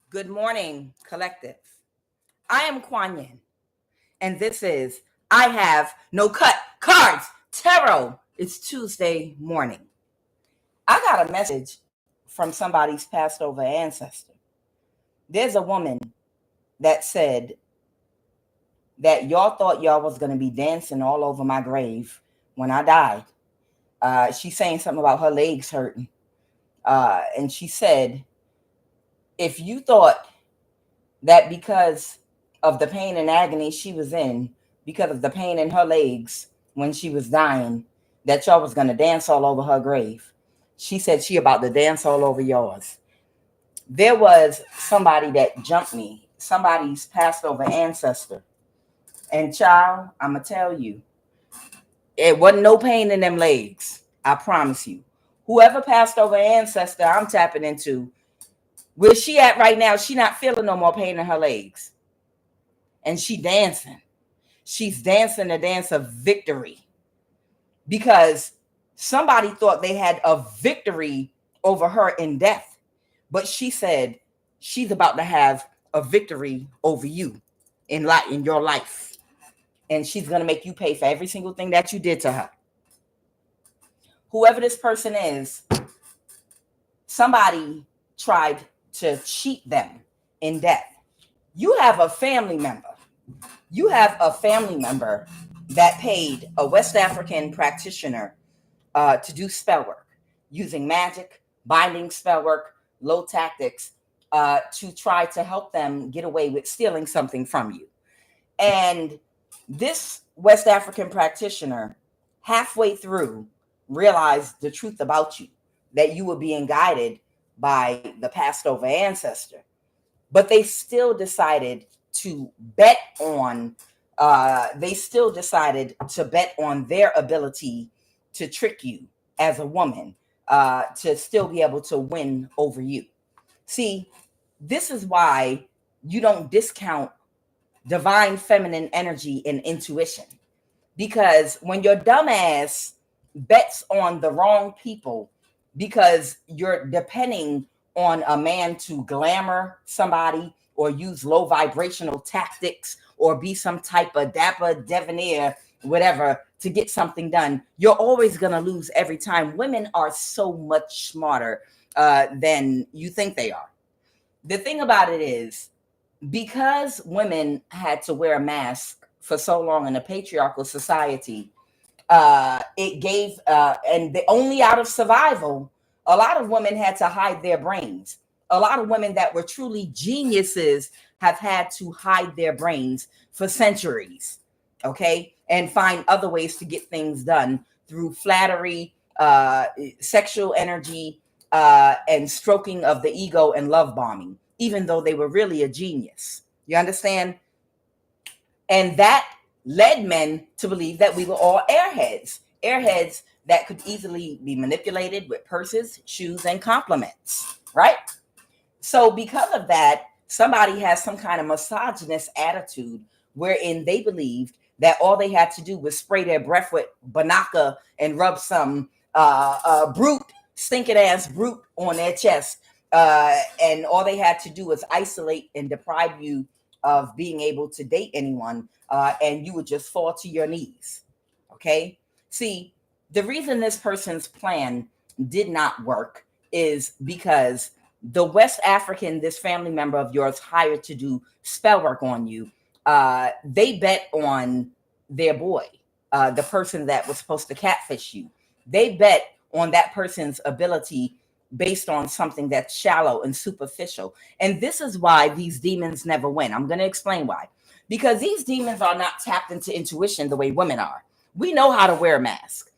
Good morning, collective. I am QUAN, and this is I Have No Cut Cards Tarot. It's Tuesday morning. I got a message from somebody's passed over ancestor. There's a woman that said that y'all thought y'all was going to be dancing all over my grave when I died. She's saying something about her legs hurting. And she said, if you thought that because of the pain and agony she was in, because of the pain in her legs when she was dying, that y'all was going to dance all over her grave. She said she about to dance all over yours. There was somebody that jumped me, somebody's passed over ancestor. And child, I'm going to tell you, it wasn't no pain in them legs. I promise you. Whoever passed over ancestor, I'm tapping into, where she at right now, she not feeling no more pain in her legs. And she dancing. She's dancing the dance of victory. Because somebody thought they had a victory over her in death. But she said she's about to have a victory over you in your life. And she's going to make you pay for every single thing that you did to her. Whoever this person is, somebody tried to cheat them in death. You have a family member. You have a family member that paid a West African practitioner to do spell work using magic, binding spell work, low tactics to try to help them get away with stealing something from you. And this West African practitioner, halfway through, realized the truth about you, that you were being guided by the passed over ancestor. But they still decided to bet on their ability to trick you as a woman, to still be able to win over you. See, this is why you don't discount divine feminine energy and intuition. Because when your dumb ass bets on the wrong people because you're depending on a man to glamour somebody or use low vibrational tactics or be some type of dapper debonair, whatever, to get something done, you're always going to lose every time. Women are so much smarter than you think they are. The thing about it is, because women had to wear a mask for so long in a patriarchal society, it gave, only out of survival, a lot of women had to hide their brains. A lot of women that were truly geniuses have had to hide their brains for centuries, okay? And find other ways to get things done through flattery, sexual energy, and stroking of the ego and love bombing, even though they were really a genius. You understand? And that led men to believe that we were all airheads that could easily be manipulated with purses, shoes, and compliments, right? So because of that, somebody has some kind of misogynist attitude wherein they believed that all they had to do was spray their breath with Banaka and rub some stinking ass brute on their chest. And all they had to do was isolate and deprive you of being able to date anyone, and you would just fall to your knees. Okay? See, the reason this person's plan did not work is because the West African, this family member of yours, hired to do spell work on you, they bet on their boy, the person that was supposed to catfish you. They bet on that person's ability based on something that's shallow and superficial. And this is why these demons never win. I'm going to explain why. Because these demons are not tapped into intuition the way women are. We know how to wear a mask.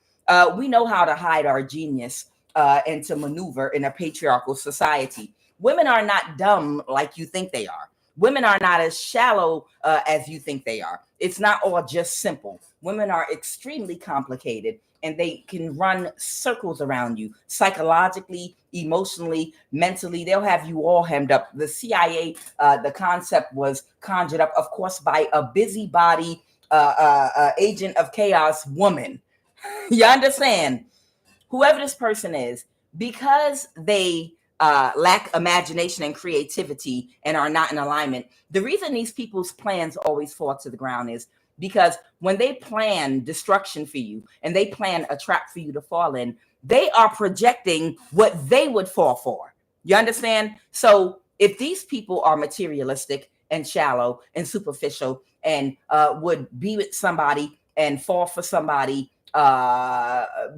We know how to hide our genius and to maneuver in a patriarchal society. Women are not dumb like you think they are. Women are not as shallow as you think they are. It's not all just simple. Women are extremely complicated, and they can run circles around you psychologically, emotionally, mentally. They'll have you all hemmed up. The CIA, the concept was conjured up, of course, by a busybody agent of chaos woman. You understand? Whoever this person is, because they lack imagination and creativity, and are not in alignment. The reason these people's plans always fall to the ground is because when they plan destruction for you and they plan a trap for you to fall in, they are projecting what they would fall for. You understand? So if these people are materialistic and shallow and superficial and would be with somebody and fall for somebody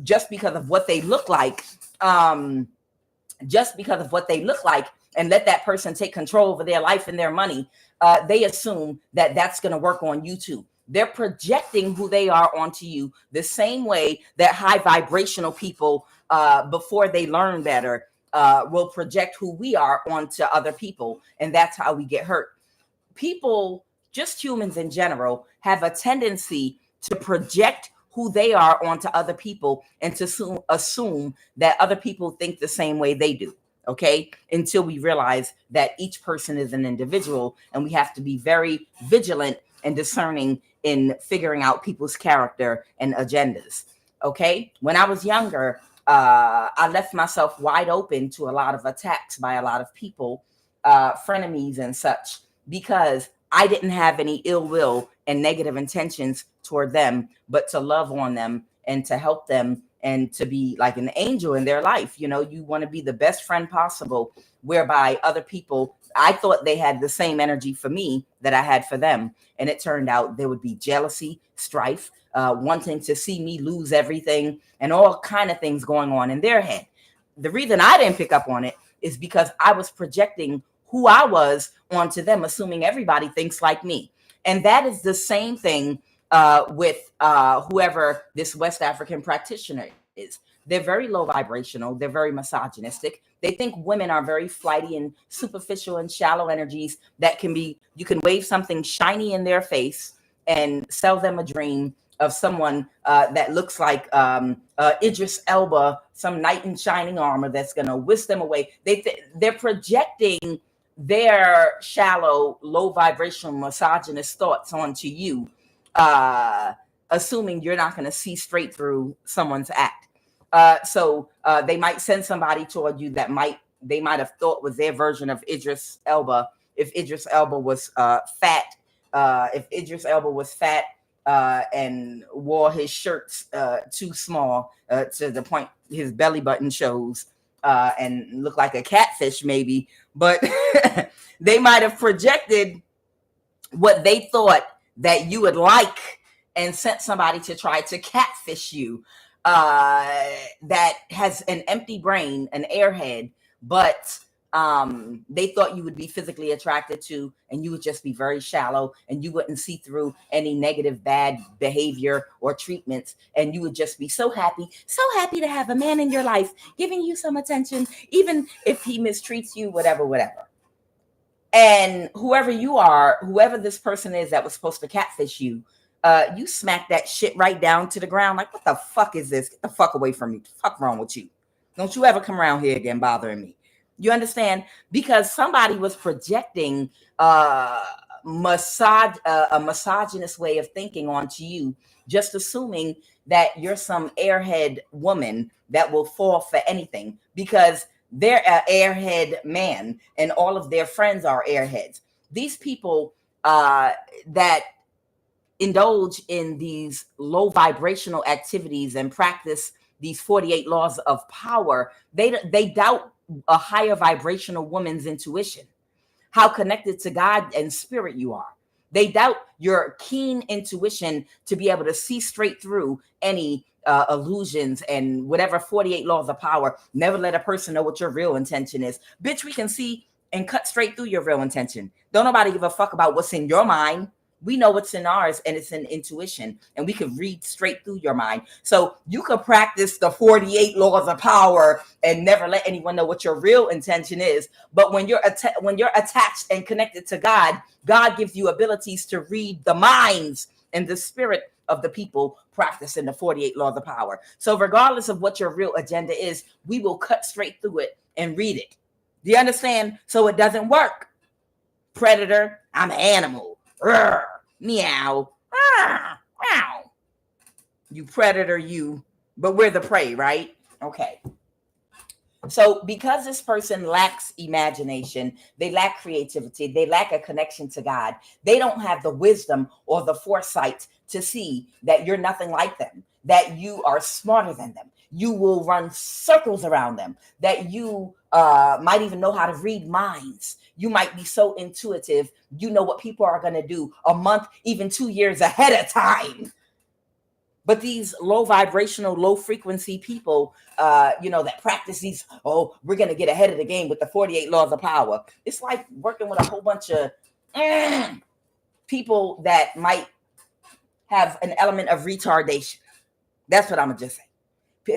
just because of what they look like, just because of what they look like, and let that person take control over their life and their money, they assume that that's going to work on you too. They're projecting who they are onto you the same way that high vibrational people, before they learn better, will project who we are onto other people. And that's how we get hurt. People, just humans in general, have a tendency to project who they are onto other people and to assume that other people think the same way they do. Okay, until we realize that each person is an individual, and we have to be very vigilant and discerning in figuring out people's character and agendas. Okay, when I was younger, I left myself wide open to a lot of attacks by a lot of people, frenemies and such, because I didn't have any ill will and negative intentions toward them, but to love on them and to help them and to be like an angel in their life. You know, you want to be the best friend possible, whereby other people, I thought they had the same energy for me that I had for them. And it turned out there would be jealousy, strife, wanting to see me lose everything, and all kind of things going on in their head. The reason I didn't pick up on it is because I was projecting who I was onto them, assuming everybody thinks like me. And that is the same thing with whoever this West African practitioner is. They're very low vibrational. They're very misogynistic. They think women are very flighty and superficial and shallow energies that can be, you can wave something shiny in their face and sell them a dream of someone that looks like Idris Elba, some knight in shining armor that's going to whisk them away. They're projecting their shallow, low vibrational, misogynist thoughts onto you, assuming you're not going to see straight through someone's act. So they might send somebody toward you that they might have thought was their version of Idris Elba. If Idris Elba was fat, and wore his shirts too small to the point his belly button shows, and looked like a catfish maybe, but they might have projected what they thought that you would like and sent somebody to try to catfish you, that has an empty brain, an airhead, but they thought you would be physically attracted to, and you would just be very shallow, and you wouldn't see through any negative bad behavior or treatments, and you would just be so happy to have a man in your life giving you some attention, even if he mistreats you, whatever. And whoever you are, whoever this person is that was supposed to catfish you, you smack that shit right down to the ground. Like, what the fuck is this? Get the fuck away from me. What the fuck wrong with you? Don't you ever come around here again bothering me. You understand? Because somebody was projecting a misogynist way of thinking onto you, just assuming that you're some airhead woman that will fall for anything, because they're an airhead man and all of their friends are airheads. These people that indulge in these low vibrational activities and practice these 48 laws of power, they doubt a higher vibrational woman's intuition, how connected to God and spirit you are. They doubt your keen intuition to be able to see straight through any illusions and whatever 48 laws of power. Never let a person know what your real intention is. Bitch, we can see and cut straight through your real intention. Don't nobody give a fuck about what's in your mind. We know what's in ours, and it's in intuition, and we can read straight through your mind. So you could practice the 48 laws of power and never let anyone know what your real intention is. But when you're attached and connected to God, God gives you abilities to read the minds and the spirit of the people practicing the 48 laws of power. So regardless of what your real agenda is, we will cut straight through it and read it. Do you understand? So it doesn't work. Predator, I'm an animal. Rrr, meow. Rrr, meow. You predator, you. But we're the prey, right? Okay. So because this person lacks imagination, they lack creativity, they lack a connection to God, they don't have the wisdom or the foresight to see that you're nothing like them, that you are smarter than them. You will run circles around them, that you might even know how to read minds. You might be so intuitive, you know what people are going to do a month, even 2 years ahead of time. But these low vibrational, low frequency people, that practice these, we're going to get ahead of the game with the 48 laws of power. It's like working with a whole bunch of people that might have an element of retardation. That's what I'm going to just say.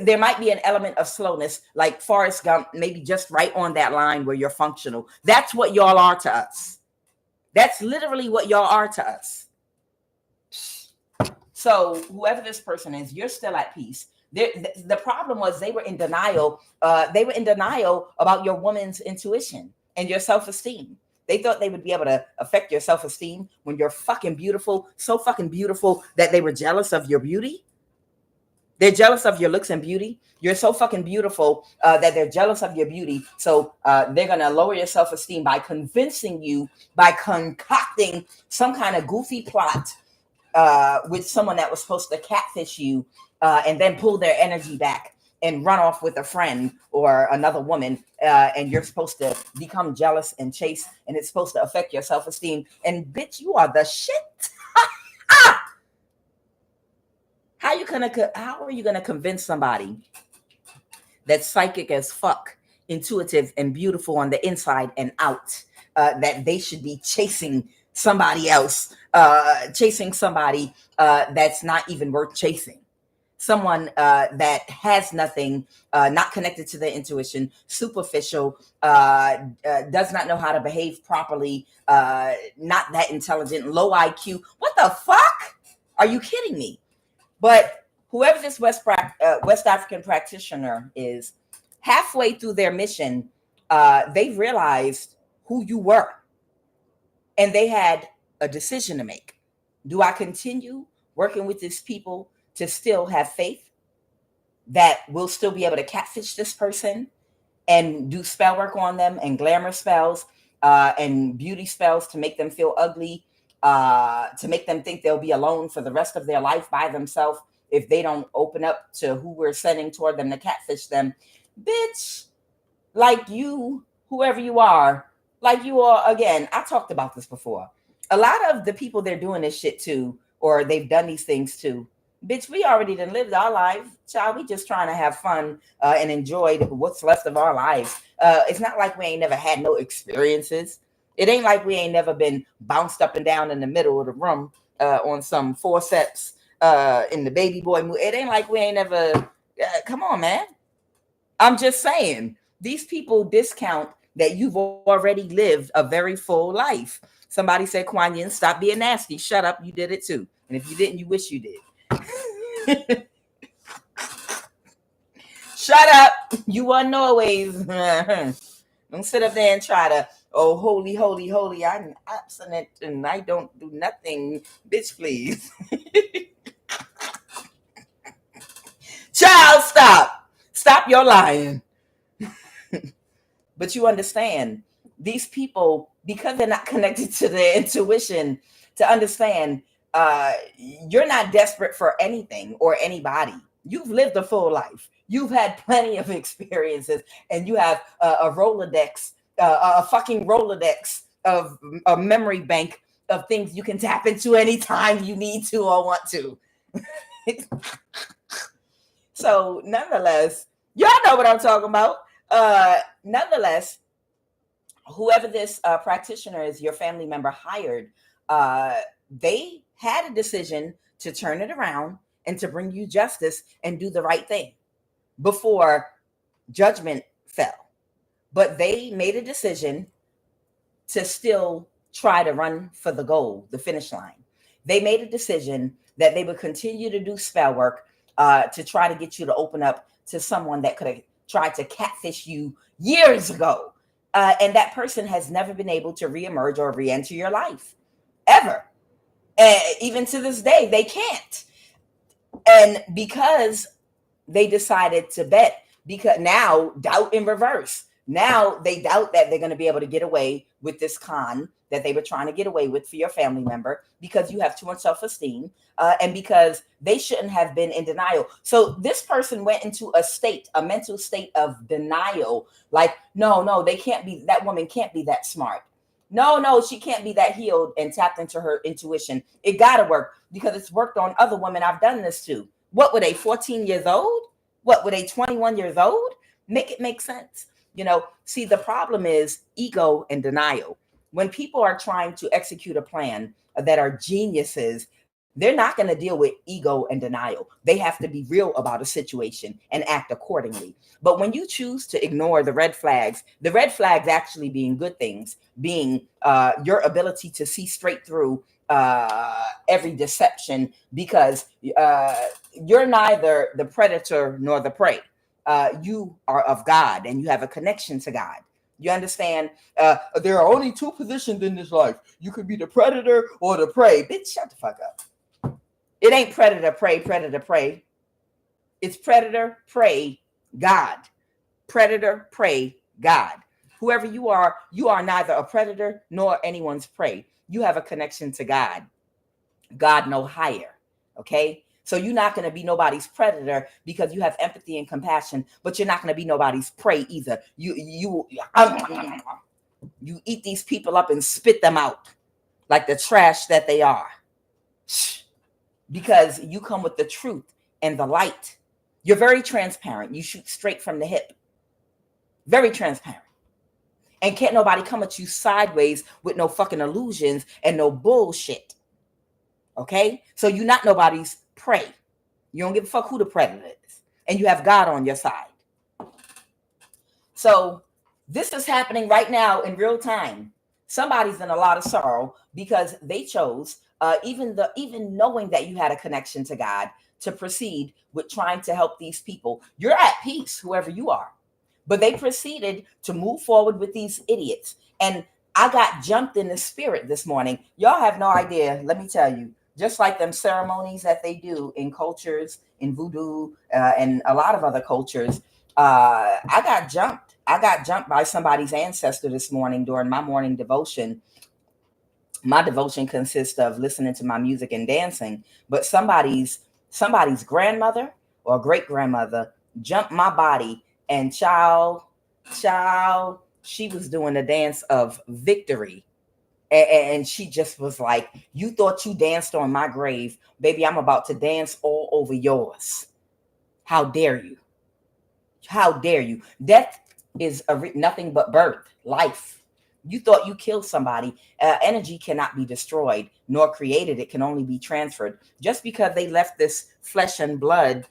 There might be an element of slowness, like Forrest Gump, maybe just right on that line where you're functional. That's what y'all are to us. That's literally what y'all are to us. So whoever this person is, you're still at peace. The problem was they were in denial. They were in denial about your woman's intuition and your self-esteem. They thought they would be able to affect your self-esteem when you're fucking beautiful, so fucking beautiful that they were jealous of your beauty. They're jealous of your looks and beauty. You're so fucking beautiful that they're jealous of your beauty. So they're going to lower your self-esteem by convincing you, by concocting some kind of goofy plot with someone that was supposed to catfish you and then pull their energy back and run off with a friend or another woman. And you're supposed to become jealous and chase, and it's supposed to affect your self-esteem. And bitch, you are the shit. How are you gonna convince somebody that's psychic as fuck, intuitive and beautiful on the inside and out, that they should be chasing somebody else, chasing somebody that's not even worth chasing? Someone that has nothing, not connected to their intuition, superficial, does not know how to behave properly, not that intelligent, low IQ. What the fuck? Are you kidding me? But whoever this West African practitioner is, halfway through their mission, they realized who you were. And they had a decision to make. Do I continue working with these people to still have faith that we'll still be able to catfish this person and do spell work on them and glamour spells and beauty spells to make them feel ugly, to make them think they'll be alone for the rest of their life by themselves if they don't open up to who we're sending toward them to catfish them? Bitch, like you, whoever you are, like you are, again, I talked about this before. A lot of the people they're doing this shit to, or they've done these things to, bitch, we already done lived our life. Child, we just trying to have fun and enjoy what's left of our lives. It's not like we ain't never had no experiences. It ain't like we ain't never been bounced up and down in the middle of the room on some forceps in the baby boy movie. It ain't like we ain't never, come on, man. I'm just saying, these people discount that you've already lived a very full life. Somebody said, QUAN, stop being nasty. Shut up. You did it too. And if you didn't, you wish you did. Shut up. You wasn't always. Don't sit up there and try to, holy, holy, holy. I'm abstinent and I don't do nothing. Bitch, please. Child, stop. Stop your lying. But you understand, these people, because they're not connected to their intuition, to understand you're not desperate for anything or anybody. You've lived a full life. You've had plenty of experiences, and you have a Rolodex, a fucking Rolodex of a memory bank of things you can tap into anytime you need to or want to. So nonetheless, y'all know what I'm talking about. Nonetheless, whoever this practitioner is, your family member hired, they had a decision to turn it around and to bring you justice and do the right thing before judgment fell. But they made a decision to still try to run for the goal, the finish line. They made a decision that they would continue to do spell work to try to get you to open up to someone that could have tried to catfish you years ago. And that person has never been able to reemerge or re-enter your life, ever. Even to this day, they can't. And because they decided to bet because now doubt in reverse. Now they doubt that they're going to be able to get away with this con that they were trying to get away with for your family member, because you have too much self-esteem, and because they shouldn't have been in denial. So this person went into a mental state of denial. Like, no, they can't be, that woman can't be that smart. No, she can't be that healed and tapped into her intuition. It got to work, because it's worked on other women I've done this to. What were they, 14 years old? What were they, 21 years old? Make it make sense. See, the problem is ego and denial. When people are trying to execute a plan that are geniuses, they're not going to deal with ego and denial. They have to be real about a situation and act accordingly. But when you choose to ignore the red flags actually being good things, being your ability to see straight through every deception, because you're neither the predator nor the prey. You are of God, and you have a connection to God. You understand? There are only two positions in this life. You could be the predator or the prey. Bitch, shut the fuck up. It ain't predator, prey. It's predator, prey, God. Predator, prey, God. Whoever you are neither a predator nor anyone's prey. You have a connection to God. God no higher. Okay? So you're not going to be nobody's predator because you have empathy and compassion, but you're not going to be nobody's prey either. You eat these people up and spit them out like the trash that they are, because you come with the truth and the light. You're very transparent. You shoot straight from the hip. Very transparent. And can't nobody come at you sideways with no fucking illusions and no bullshit. Okay? So you're not nobody's prey. You don't give a fuck who the predator is. And you have God on your side. So this is happening right now in real time. Somebody's in a lot of sorrow because they chose, even knowing that you had a connection to God, to proceed with trying to help these people. You're at peace, whoever you are. But they proceeded to move forward with these idiots. And I got jumped in the spirit this morning. Y'all have no idea. Let me tell you, just like them ceremonies that they do in cultures, in voodoo, and a lot of other cultures, I got jumped. I got jumped by somebody's ancestor this morning during my morning devotion. My devotion consists of listening to my music and dancing, but somebody's grandmother or great grandmother jumped my body, and child, she was doing a dance of victory. And she just was like, you thought you danced on my grave, baby, I'm about to dance all over yours. How dare you? How dare you? Death is nothing but birth, life. You thought you killed somebody. Energy cannot be destroyed nor created. It can only be transferred. Just because they left this flesh and blood,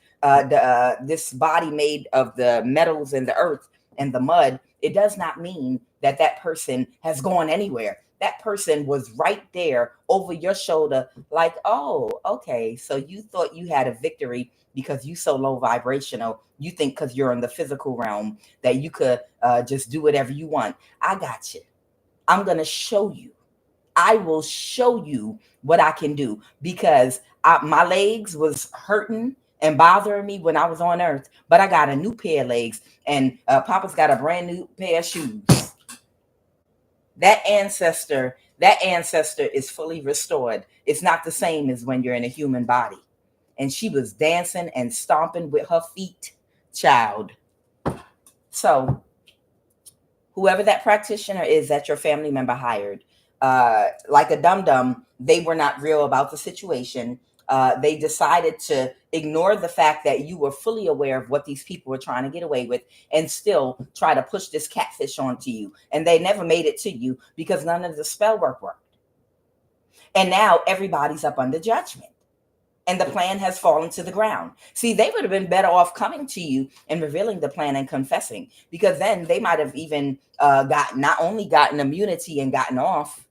this body made of the metals and the earth and the mud, it does not mean that that person has gone anywhere. That person was right there over your shoulder, like, oh, okay, so you thought you had a victory because you so low vibrational. You think because you're in the physical realm that you could just do whatever you want. I got you. I'm going to show you. I will show you what I can do, because my legs was hurting and bothering me when I was on earth, but I got a new pair of legs, and Papa's got a brand new pair of shoes. That ancestor is fully restored. It's not the same as when you're in a human body. And she was dancing and stomping with her feet, child. So whoever that practitioner is that your family member hired, like a dum-dum, they were not real about the situation. They decided to ignore the fact that you were fully aware of what these people were trying to get away with, and still try to push this catfish onto you. And they never made it to you because none of the spell work worked. And now everybody's up under judgment. And the plan has fallen to the ground. See, they would have been better off coming to you and revealing the plan and confessing, because then they might have even not only gotten immunity and gotten off,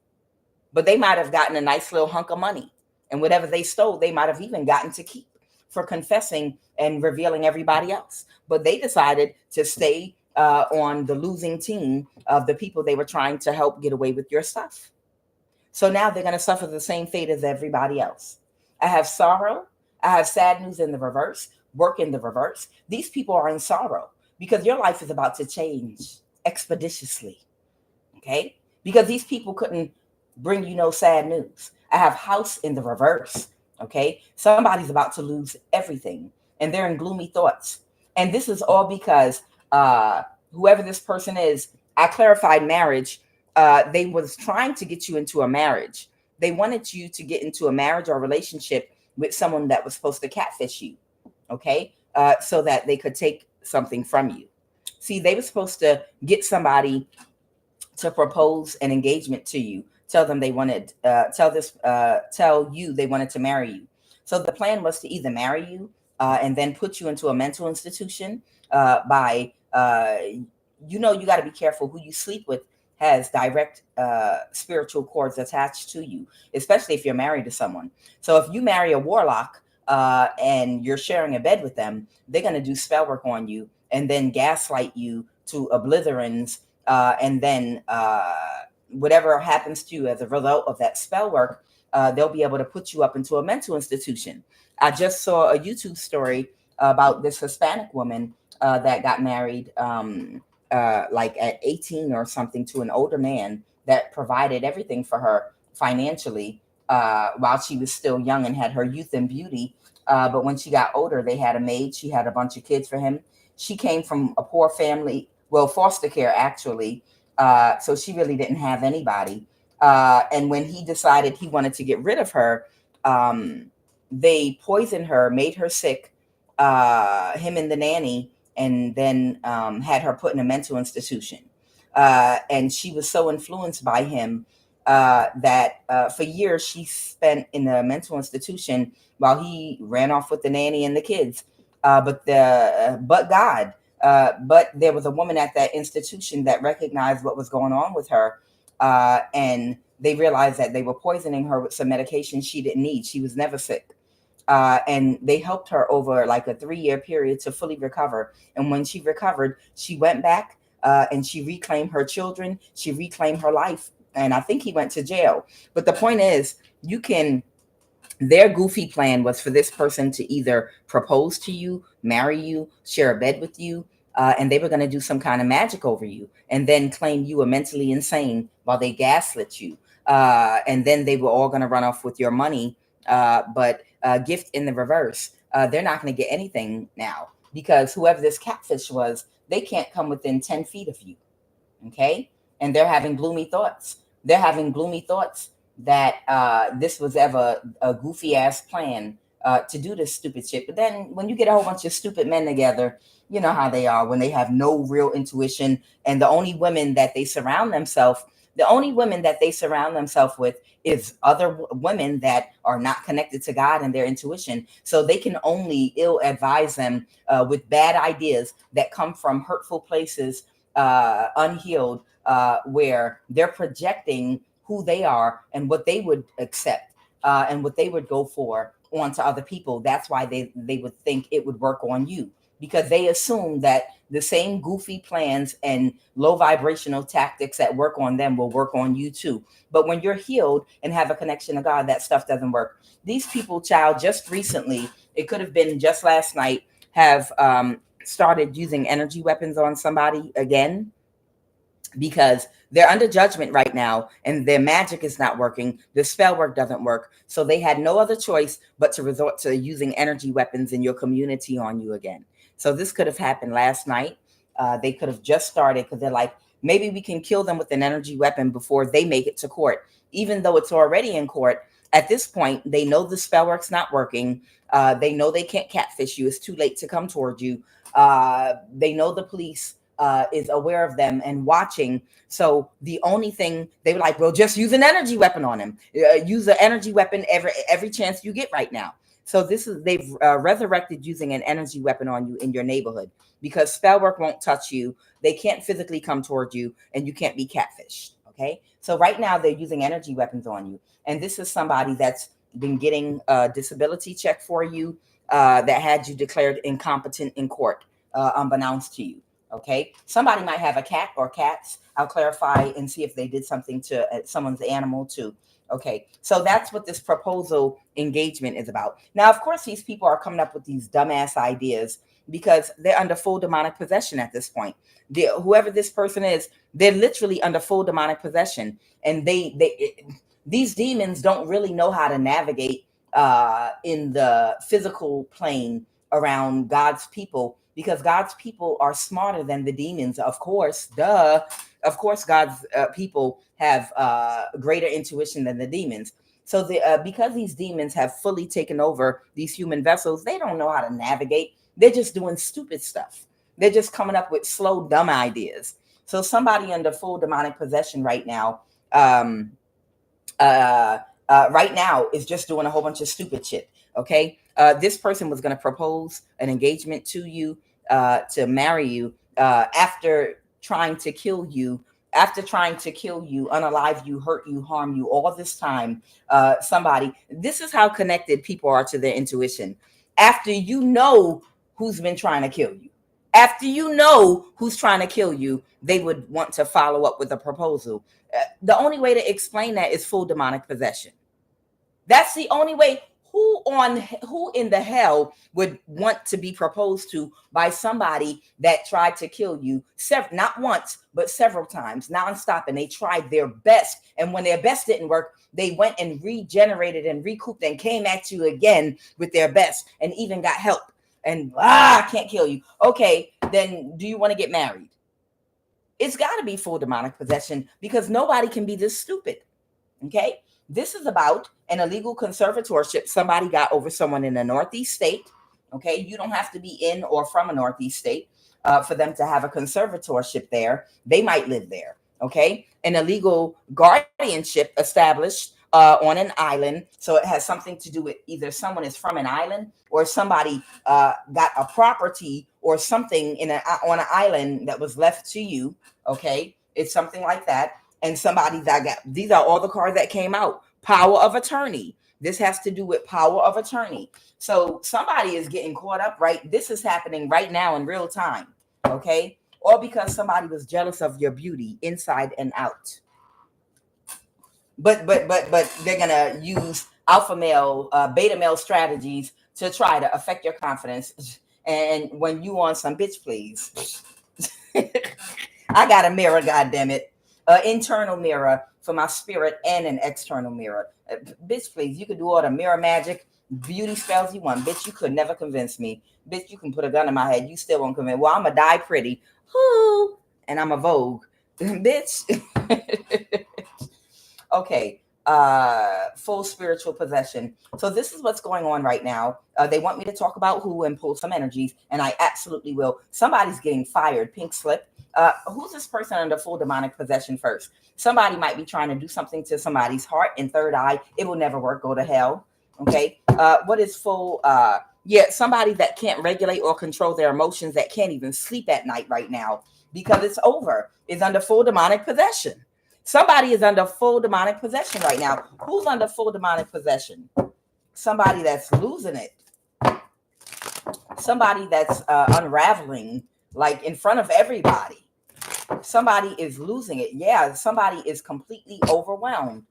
but they might have gotten a nice little hunk of money. And whatever they stole, they might have even gotten to keep for confessing and revealing everybody else. But they decided to stay on the losing team of the people they were trying to help get away with your stuff. So now they're going to suffer the same fate as everybody else. I have sorrow. I have sad news in the reverse, work in the reverse. These people are in sorrow because your life is about to change expeditiously. Okay, because these people couldn't bring you no sad news. I have house in the reverse. Okay, somebody's about to lose everything and they're in gloomy thoughts, and this is all because whoever this person is, I clarified marriage. They was trying to get you into a marriage. They wanted you to get into a marriage or relationship with someone that was supposed to catfish you. Okay, so that they could take something from you. See, they were supposed to get somebody to propose an engagement to you, tell them they wanted tell you they wanted to marry you. So the plan was to either marry you and then put you into a mental institution by you got to be careful who you sleep with has direct spiritual cords attached to you, especially if you're married to someone. So if you marry a warlock and you're sharing a bed with them, they're going to do spell work on you and then gaslight you to oblitherance, and then whatever happens to you as a result of that spell work, they'll be able to put you up into a mental institution. I just saw a YouTube story about this Hispanic woman that got married like at 18 or something to an older man that provided everything for her financially while she was still young and had her youth and beauty. But when she got older, they had a maid. She had a bunch of kids for him. She came from a poor family, well, foster care actually. So she really didn't have anybody. And when he decided he wanted to get rid of her, they poisoned her, made her sick, him and the nanny, and then had her put in a mental institution. And she was so influenced by him that for years she spent in a mental institution while he ran off with the nanny and the kids. But God, but there was a woman at that institution that recognized what was going on with her, and they realized that they were poisoning her with some medication she didn't need. She was never sick. And they helped her over like a 3-year period to fully recover. And when she recovered, she went back and she reclaimed her children. She reclaimed her life. And I think he went to jail. But the point is, their goofy plan was for this person to either propose to you, marry you, share a bed with you, and they were going to do some kind of magic over you and then claim you were mentally insane while they gaslit you. And then they were all going to run off with your money. But gift in the reverse, they're not going to get anything now because whoever this catfish was, they can't come within 10 feet of you. Okay. And they're having gloomy thoughts. They're having gloomy thoughts that this was ever a goofy ass plan to do this stupid shit. But then when you get a whole bunch of stupid men together, you know how they are when they have no real intuition. And the only women that they surround themselves with is other women that are not connected to God and their intuition. So they can only ill advise them with bad ideas that come from hurtful places, unhealed, where they're projecting who they are and what they would accept and what they would go for onto other people. That's why they would think it would work on you, because they assume that the same goofy plans and low vibrational tactics that work on them will work on you too. But when you're healed and have a connection to God, that stuff doesn't work. These people, child, just recently, it could have been just last night, have started using energy weapons on somebody again, because they're under judgment right now and their magic is not working. The spell work doesn't work. So they had no other choice but to resort to using energy weapons in your community on you again. So this could have happened last night. They could have just started because they're like, maybe we can kill them with an energy weapon before they make it to court. Even though it's already in court, at this point, they know the spell work's not working. They know they can't catfish you. It's too late to come toward you. They know the police is aware of them and watching. So the only thing they were like, well, just use an energy weapon on him. Use an energy weapon every chance you get right now. So they've resurrected using an energy weapon on you in your neighborhood because spell work won't touch you. They can't physically come toward you and you can't be catfished. Okay. So right now they're using energy weapons on you. And this is somebody that's been getting a disability check for you that had you declared incompetent in court, unbeknownst to you. Okay. Somebody might have a cat or cats. I'll clarify and see if they did something to someone's animal too. Okay. So that's what this proposal engagement is about. Now, of course, these people are coming up with these dumbass ideas because they're under full demonic possession at this point. Whoever this person is, they're literally under full demonic possession, and these demons don't really know how to navigate in the physical plane around God's people, because God's people are smarter than the demons. Of course, duh. Of course, God's people have greater intuition than the demons. So because these demons have fully taken over these human vessels, they don't know how to navigate. They're just doing stupid stuff. They're just coming up with slow, dumb ideas. So somebody under full demonic possession right now, is just doing a whole bunch of stupid shit. Okay. This person was going to propose an engagement to you, to marry you, after trying to kill you, unalive you, hurt you, harm you all this time. This is how connected people are to their intuition. After you know who's been trying to kill you, after you know who's trying to kill you, they would want to follow up with a proposal. The only way to explain that is full demonic possession. That's the only way. Who in the hell would want to be proposed to by somebody that tried to kill you not once, but several times, nonstop, and they tried their best. And when their best didn't work, they went and regenerated and recouped and came at you again with their best and even got help. And I can't kill you. Okay, then do you want to get married? It's got to be full demonic possession, because nobody can be this stupid. Okay. This is about an illegal conservatorship somebody got over someone in a Northeast state. Okay. You don't have to be in or from a Northeast state for them to have a conservatorship there. They might live there. Okay. An illegal guardianship established on an island. So it has something to do with either someone is from an island or somebody got a property or something on an island that was left to you. Okay. It's something like that. And these are all the cards that came out. Power of attorney. This has to do with power of attorney. So somebody is getting caught up, right? This is happening right now in real time. Okay. Or because somebody was jealous of your beauty inside and out. But they're going to use alpha male, beta male strategies to try to affect your confidence. And when you on some bitch, please. I got a mirror, goddammit. Internal mirror for my spirit and an external mirror. Bitch, please, you could do all the mirror magic, beauty spells you want. Bitch, you could never convince me. Bitch, you can put a gun in my head. You still won't convince me. Well, I'm a die pretty. Whoo, and I'm a Vogue. Bitch. Okay. Full spiritual possession. So this is what's going on right now. They want me to talk about who and pull some energies, and I absolutely will. Somebody's getting fired. Pink slip. Who's this person under full demonic possession first? Somebody might be trying to do something to somebody's heart and third eye. It will never work. Go to hell. Okay. What is full? Somebody that can't regulate or control their emotions, that can't even sleep at night right now because it's over, is under full demonic possession. Somebody is under full demonic possession right now. Who's under full demonic possession? Somebody that's losing it. Somebody that's unraveling, like in front of everybody. Somebody is losing it. Yeah, somebody is completely overwhelmed.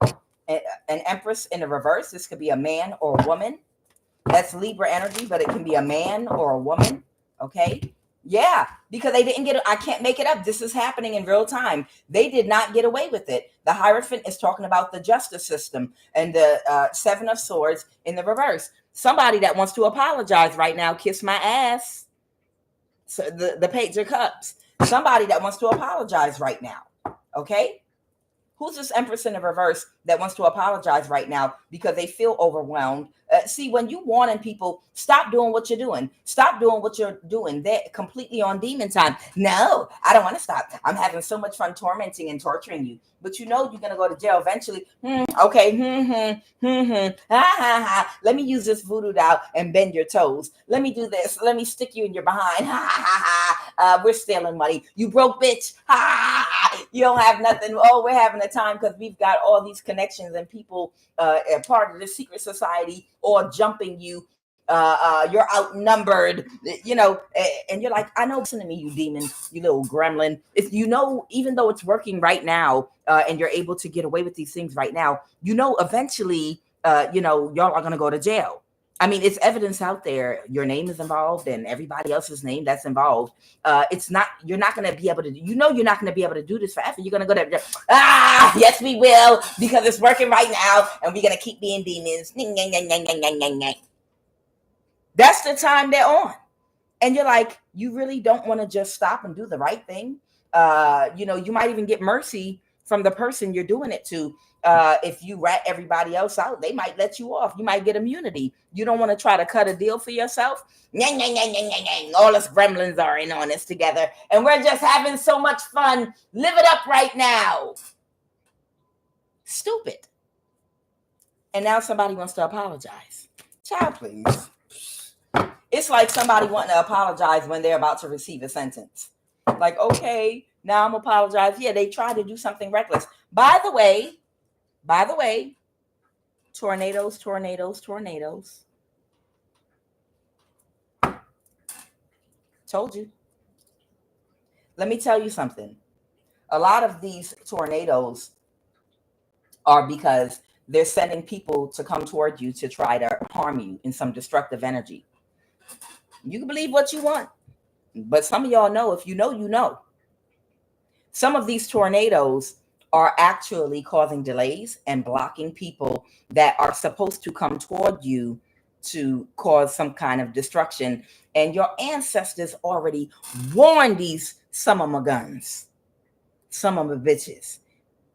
An empress in the reverse. This could be a man or a woman. That's Libra energy, but it can be a man or a woman. Okay. Yeah, because they didn't get it. I can't make it up. This is happening in real time. They did not get away with it. The Hierophant is talking about the justice system and the Seven of Swords in the reverse. Somebody that wants to apologize right now, kiss my ass. So the Page of Cups. Somebody that wants to apologize right now. Okay. Who's this Empress in the reverse that wants to apologize right now because they feel overwhelmed? See, when you warning people, stop doing what you're doing. Stop doing what you're doing. They're completely on demon time. No, I don't want to stop. I'm having so much fun tormenting and torturing you. But you know you're going to go to jail eventually. Okay. Let me use this voodoo doll and bend your toes. Let me do this. Let me stick you in your behind. We're stealing money. You broke, bitch. You don't have nothing. Oh, we're having a time because we've got all these connections and people part of the secret society or jumping you. You're outnumbered, you know, and you're like, I know, listen to me, you demon, you little gremlin. If you know, even though it's working right now, and you're able to get away with these things right now, you know, eventually, y'all are going to go to jail. I mean, it's evidence out there. Your name is involved and everybody else's name that's involved. It's not, you're not going to be able to, you're not going to be able to do this forever. You're going to go there. Yes, we will, because it's working right now. And we're going to keep being demons. That's the time they're on. And you're like, you really don't want to just stop and do the right thing. You might even get mercy from the person you're doing it to. If you rat everybody else out, they might let you off. You might get immunity. You don't want to try to cut a deal for yourself. All us gremlins are in on this together, and we're just having so much fun. Live it up right now. Stupid. And now somebody wants to apologize. Child, please. It's like somebody wanting to apologize when they're about to receive a sentence. Like, okay, now I'm apologize. Yeah, they tried to do something reckless. By the way, tornadoes. Told you. Let me tell you something. A lot of these tornadoes are because they're sending people to come toward you to try to harm you in some destructive energy. You can believe what you want, but some of y'all know, if you know, you know. Some of these tornadoes are actually causing delays and blocking people that are supposed to come toward you to cause some kind of destruction. And your ancestors already warned these some of my guns, some of my bitches.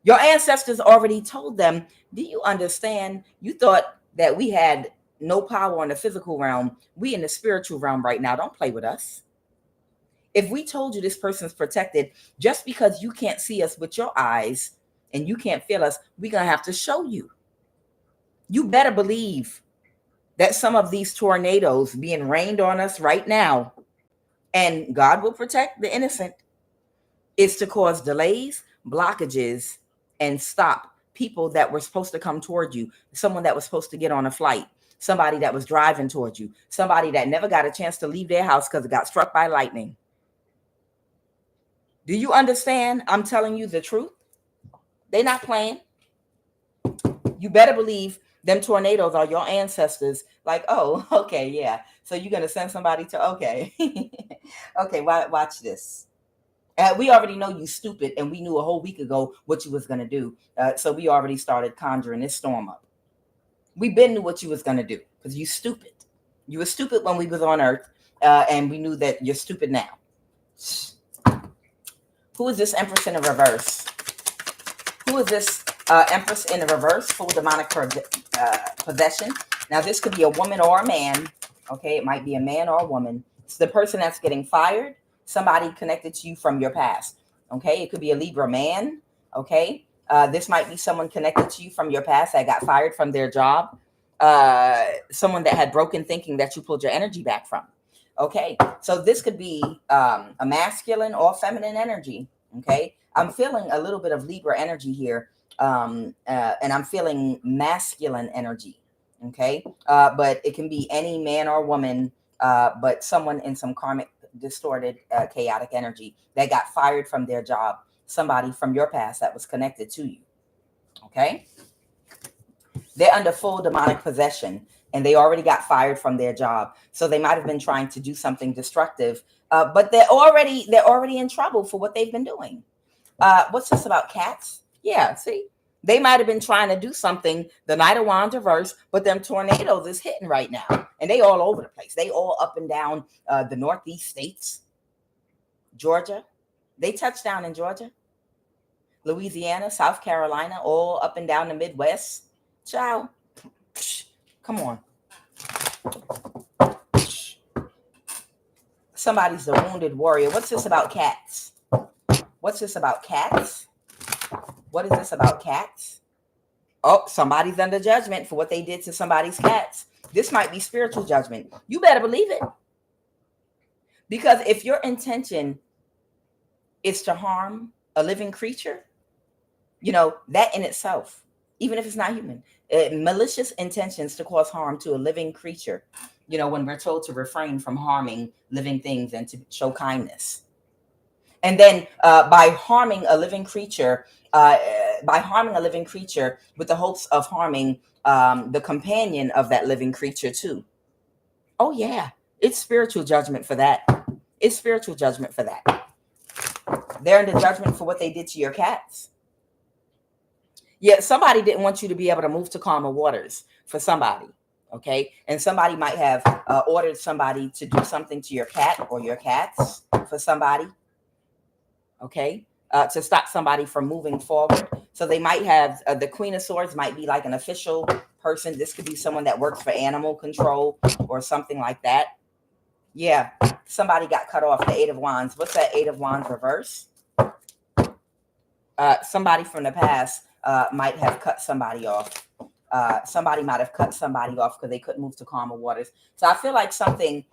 Your ancestors already told them, do you understand? You thought that we had no power in the physical realm. We in the spiritual realm right now. Don't play with us. If we told you this person's protected, just because you can't see us with your eyes and you can't feel us, we're going to have to show you. You better believe that some of these tornadoes being rained on us right now, and God will protect the innocent, is to cause delays, blockages, and stop people that were supposed to come toward you, someone that was supposed to get on a flight, somebody that was driving toward you, somebody that never got a chance to leave their house because it got struck by lightning. Do you understand? I'm telling you the truth. They're not playing. You better believe them tornadoes are your ancestors. Like, oh, okay, yeah. So you're going to send somebody to, okay. Okay, watch this. We already know you stupid, and we knew a whole week ago what you was going to do. So we already started conjuring this storm up. We been knew what you was going to do because you stupid. You were stupid when we was on Earth, and we knew that you're stupid now. Who is this Empress in the reverse? Who is this Empress in the reverse? Full demonic possession. Now, this could be a woman or a man. Okay, it might be a man or a woman. It's the person that's getting fired. Somebody connected to you from your past. Okay, it could be a Libra man. Okay, this might be someone connected to you from your past that got fired from their job. Someone that had broken thinking that you pulled your energy back from. Okay, so this could be a masculine or feminine energy. Okay, I'm feeling a little bit of Libra energy here, and I'm feeling masculine energy. Okay, but it can be any man or woman, but someone in some karmic, distorted, chaotic energy that got fired from their job. Somebody from your past that was connected to you. Okay, they're under full demonic possession. And they already got fired from their job. So they might have been trying to do something destructive, but they're already in trouble for what they've been doing. What's this about cats? Yeah, see, they might have been trying to do something, the Knight of Wands reverse, but them tornadoes is hitting right now. And they all over the place. They all up and down the Northeast states. Georgia. They touched down in Georgia. Louisiana, South Carolina, all up and down the Midwest. Ciao. Come on. Somebody's the wounded warrior. What's this about cats? What's this about cats? What is this about cats? Oh, somebody's under judgment for what they did to somebody's cats. This might be spiritual judgment. You better believe it. Because if your intention is to harm a living creature, that in itself, even if it's not human, malicious intentions to cause harm to a living creature, when we're told to refrain from harming living things and to show kindness. And then by harming a living creature with the hopes of harming the companion of that living creature too. Oh yeah, it's spiritual judgment for that. It's spiritual judgment for that. They're in the judgment for what they did to your cats. Yeah, somebody didn't want you to be able to move to calmer waters for somebody. Okay. And somebody might have ordered somebody to do something to your cat or your cats for somebody. Okay. To stop somebody from moving forward. So they might have the Queen of Swords might be like an official person. This could be someone that works for animal control or something like that. Yeah. Somebody got cut off. The Eight of Wands. What's that Eight of Wands reverse? Somebody from the past might have cut somebody off. Somebody might have cut somebody off because they couldn't move to calmer waters. So I feel like something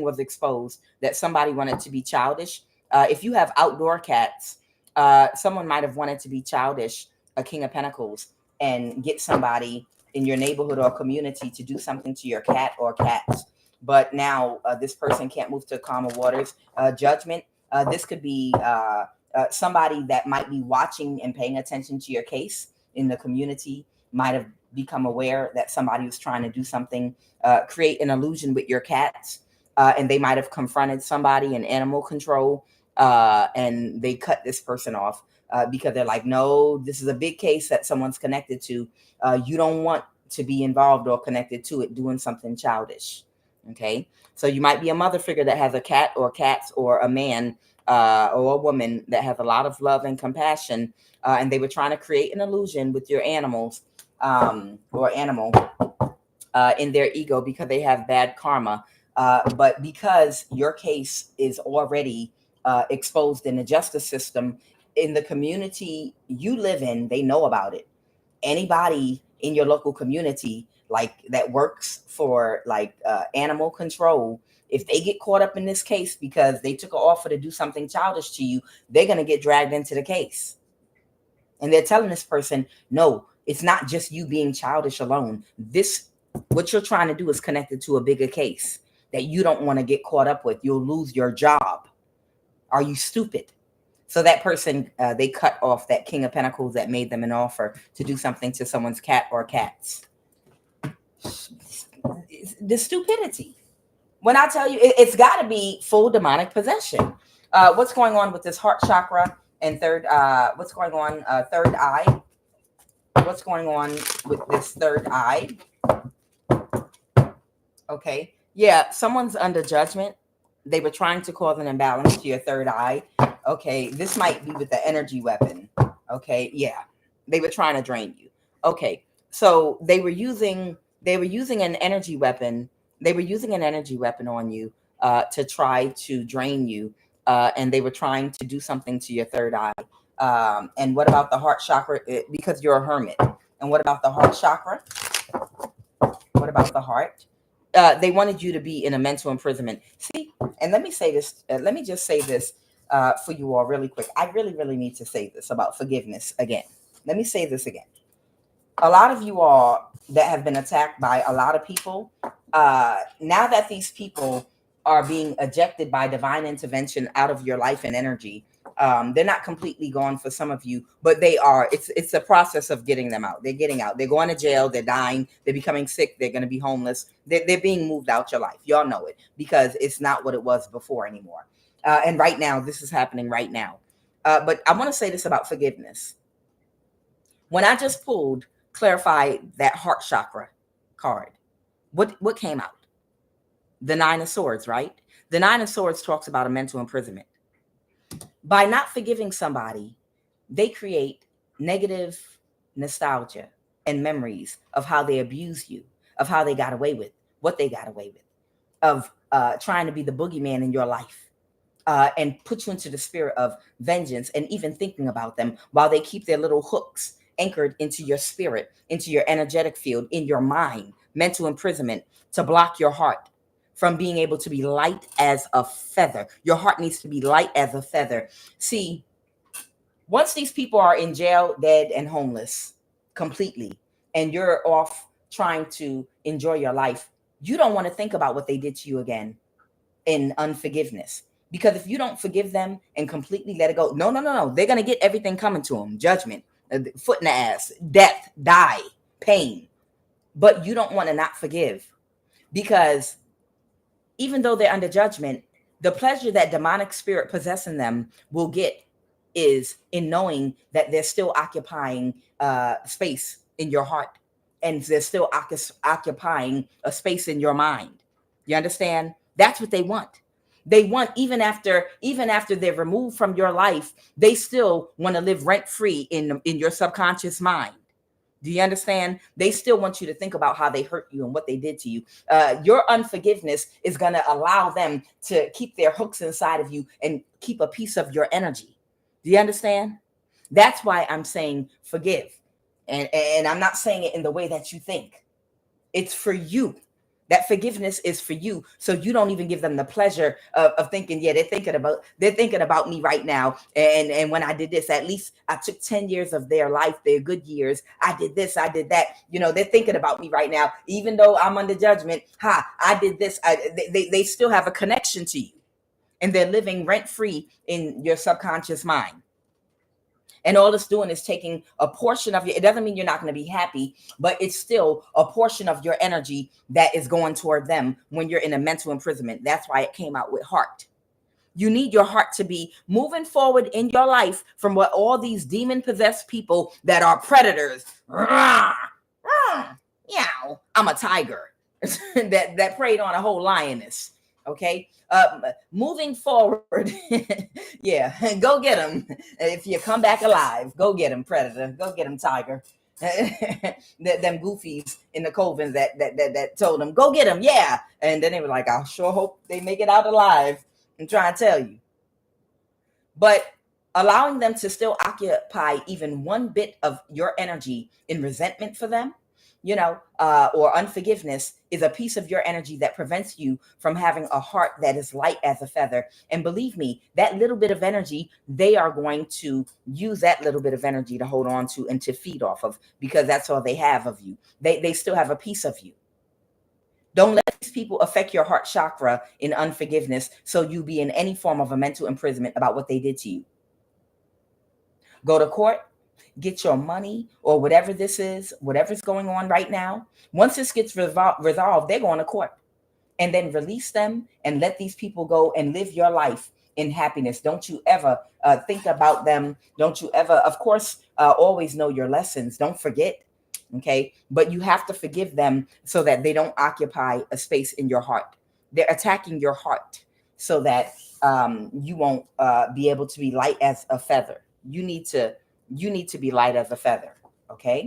was exposed, that somebody wanted to be childish. If you have outdoor cats, someone might have wanted to be childish, a King of Pentacles, and get somebody in your neighborhood or community to do something to your cat or cats. But now this person can't move to calmer waters. Judgment. This could be somebody that might be watching and paying attention to your case in the community might have become aware that somebody was trying to do something, create an illusion with your cats, and they might have confronted somebody in animal control, and they cut this person off because they're like, no, this is a big case that someone's connected to. You don't want to be involved or connected to it doing something childish. Okay. So you might be a mother figure that has a cat or cats, or a man or a woman that has a lot of love and compassion, and they were trying to create an illusion with your animals or animal in their ego because they have bad karma. But because your case is already exposed in the justice system, in the community you live in, they know about it. Anybody in your local community like that works for like animal control, if they get caught up in this case because they took an offer to do something childish to you, they're going to get dragged into the case. And they're telling this person, no, it's not just you being childish alone. This, what you're trying to do is connected to a bigger case that you don't want to get caught up with. You'll lose your job. Are you stupid? So that person, they cut off that King of Pentacles that made them an offer to do something to someone's cat or cats. The stupidity. When I tell you, it's got to be full demonic possession. What's going on with this heart chakra and third? What's going on? Third eye. What's going on with this third eye? Okay. Yeah, someone's under judgment. They were trying to cause an imbalance to your third eye. Okay, this might be with the energy weapon. Okay, yeah, they were trying to drain you. Okay, so they were using an energy weapon. They were using an energy weapon on you to try to drain you, and they were trying to do something to your third eye. And what about the heart chakra? Because you're a hermit. And what about the heart chakra? What about the heart? They wanted you to be in a mental imprisonment. See, and let me say this. Let me just say this for you all really quick. I really, really need to say this about forgiveness again. Let me say this again. A lot of you all that have been attacked by a lot of people, now that these people are being ejected by divine intervention out of your life and energy, they're not completely gone for some of you, but they are. It's a process of getting them out. They're getting out. They're going to jail. They're dying. They're becoming sick. They're going to be homeless. They're being moved out your life. Y'all know it because it's not what it was before anymore. And right now, this is happening right now. But I want to say this about forgiveness. When I just pulled, clarify that heart chakra card, what came out? The Nine of Swords, right? The Nine of Swords talks about a mental imprisonment. By not forgiving somebody, they create negative nostalgia and memories of how they abused you, of how they got away with what they got away with, of trying to be the boogeyman in your life, and put you into the spirit of vengeance and even thinking about them while they keep their little hooks anchored into your spirit, into your energetic field, in your mind, mental imprisonment to block your heart from being able to be light as a feather. Your heart needs to be light as a feather. See, once these people are in jail, dead, and homeless completely, and you're off trying to enjoy your life, you don't want to think about what they did to you again in unforgiveness. Because if you don't forgive them and completely let it go, no, they're going to get everything coming to them. Judgment, foot in the ass, death, die, pain. But you don't want to not forgive. Because even though they're under judgment, the pleasure that demonic spirit possessing them will get is in knowing that they're still occupying space in your heart, and they're still occupying a space in your mind. You understand? That's what they want. They want, even after they're removed from your life, they still want to live rent free in your subconscious mind. Do you understand? They still want you to think about how they hurt you and what they did to you. Your unforgiveness is going to allow them to keep their hooks inside of you and keep a piece of your energy. Do you understand? That's why I'm saying forgive. And I'm not saying it in the way that you think. It's for you. That forgiveness is for you, so you don't even give them the pleasure of thinking, yeah, they're thinking about me right now. And when I did this, at least I took 10 years of their life, their good years. I did this, I did that. You know, they're thinking about me right now, even though I'm under judgment. I did this. They still have a connection to you, and they're living rent free in your subconscious mind. And all it's doing is taking a portion of you. It doesn't mean you're not going to be happy, but it's still a portion of your energy that is going toward them when you're in a mental imprisonment. That's why it came out with heart. You need your heart to be moving forward in your life from what all these demon-possessed people that are predators. Meow, I'm a tiger that preyed on a whole lioness. Okay, moving forward. Yeah, go get him. If you come back alive, go get him, predator. Go get him, tiger. Them goofies in the coven that told them, go get him. Yeah, and then they were like, I sure hope they make it out alive. I'm trying to tell you. But allowing them to still occupy even one bit of your energy in resentment for them, or unforgiveness, is a piece of your energy that prevents you from having a heart that is light as a feather. And believe me, that little bit of energy, they are going to use that little bit of energy to hold on to and to feed off of, because that's all they have of you. They still have a piece of you. Don't let these people affect your heart chakra in unforgiveness, so you be in any form of a mental imprisonment about what they did to you. Go to court, get your money, or whatever this is, whatever's going on right now. Once this gets resolved, they're going to court, and then release them and let these people go and live your life in happiness. Don't you ever think about them. Don't you ever, of course, always know your lessons. Don't forget. Okay. But you have to forgive them so that they don't occupy a space in your heart. They're attacking your heart so that you won't be able to be light as a feather. You need to be light as a feather. Okay.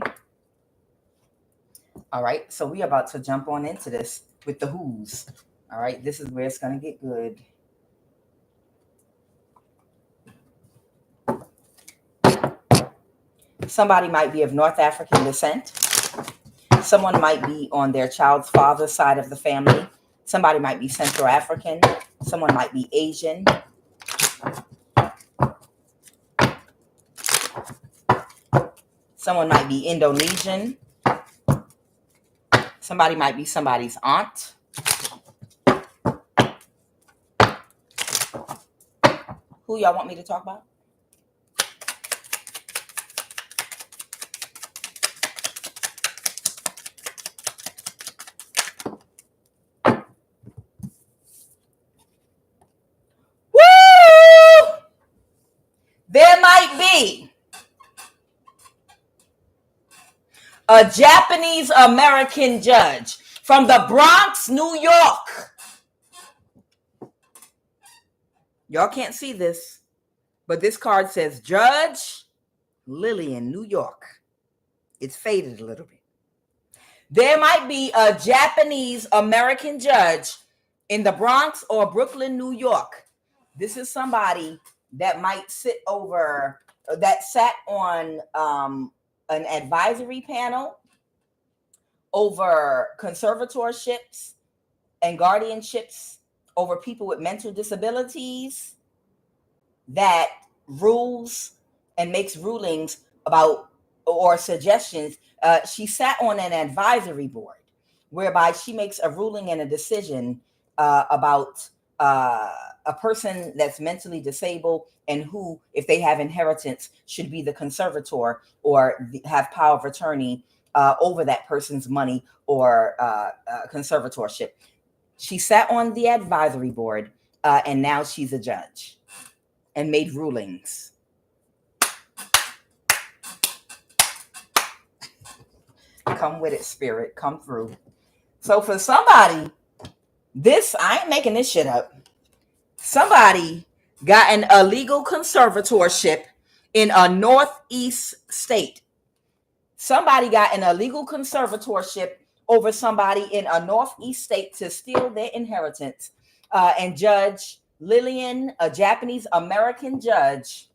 All right. So we're about to jump on into this with the who's. All right. This is where it's going to get good. Somebody might be of North African descent. Someone might be on their child's father's side of the family. Somebody might be Central African. Someone might be Asian. Someone might be Indonesian. Somebody might be somebody's aunt. Who y'all want me to talk about? There might be a Japanese American judge from the Bronx, New York. Y'all can't see this, but this card says Judge Lillian, New York. It's faded a little bit. There might be a Japanese American judge in the Bronx or Brooklyn, New York. This is somebody that might sat on an advisory panel over conservatorships and guardianships over people with mental disabilities, that rules and makes rulings about or suggestions. She sat on an advisory board whereby she makes a ruling and a decision about a person that's mentally disabled and who, if they have inheritance, should be the conservator or have power of attorney over that person's money or conservatorship. She sat on the advisory board, and now she's a judge and made rulings. Come with it, spirit. Come through. So for somebody, I ain't making this shit up. Somebody got an illegal conservatorship in a northeast state. Somebody got an illegal conservatorship over somebody in a northeast state to steal their inheritance. And Judge Lillian, a Japanese American judge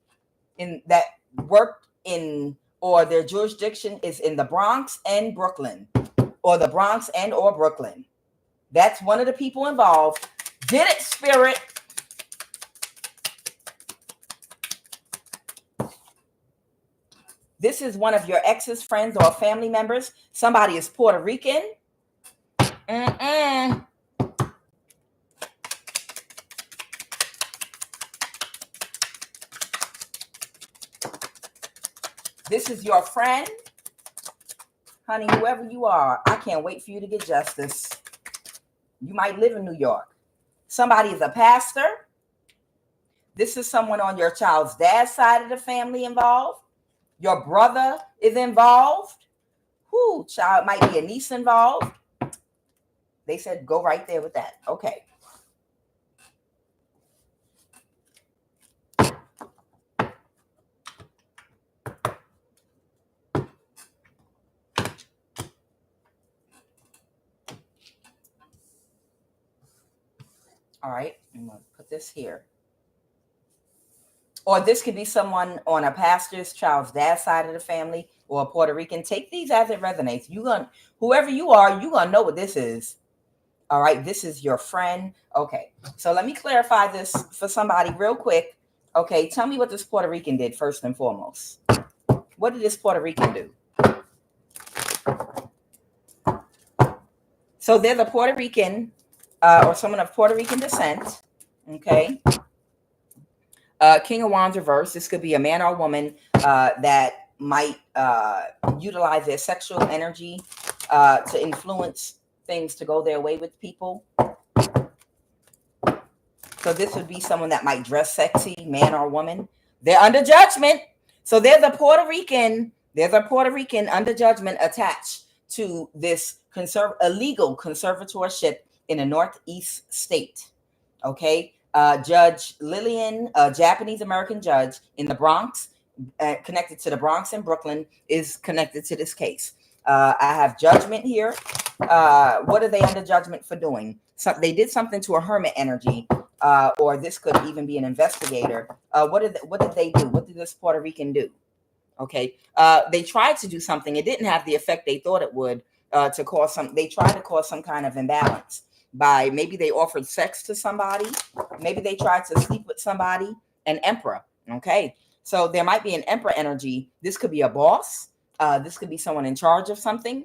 that worked in, or their jurisdiction is in the Bronx and Brooklyn, or the Bronx and or Brooklyn. That's one of the people involved. Did it, spirit. This is one of your ex's friends or family members. Somebody is Puerto Rican. This is your friend. Honey, whoever you are, I can't wait for you to get justice. You might live in New York. Somebody is a pastor. This is someone on your child's dad's side of the family involved. Your brother is involved. Whoo, child, might be a niece involved. They said go right there with that. Okay. All right, I'm going to put this here. Or this could be someone on a pastor's child's dad's side of the family or a Puerto Rican. Take these as it resonates. Whoever you are, you're going to know what this is. All right, this is your friend. Okay, so let me clarify this for somebody real quick. Okay, tell me what this Puerto Rican did first and foremost. What did this Puerto Rican do? So there's a Puerto Rican or someone of Puerto Rican descent. Okay. King of Wands reverse. This could be a man or a woman that might utilize their sexual energy to influence things to go their way with people. So this would be someone that might dress sexy, man or woman. They're under judgment. So there's a Puerto Rican under judgment attached to this illegal conservatorship in a northeast state. Okay. Judge Lillian, a Japanese American judge in the Bronx, connected to the Bronx and Brooklyn, is connected to this case. I have judgment here. What are they under judgment for doing? So they did something to a hermit energy, or this could even be an investigator. What did they do? What did this Puerto Rican do? Okay, they tried to do something. It didn't have the effect they thought it would. They tried to cause some kind of imbalance. By maybe they offered sex to somebody, maybe they tried to sleep with somebody, an emperor. Okay, so there might be an emperor energy. This could be a boss. This could be someone in charge of something.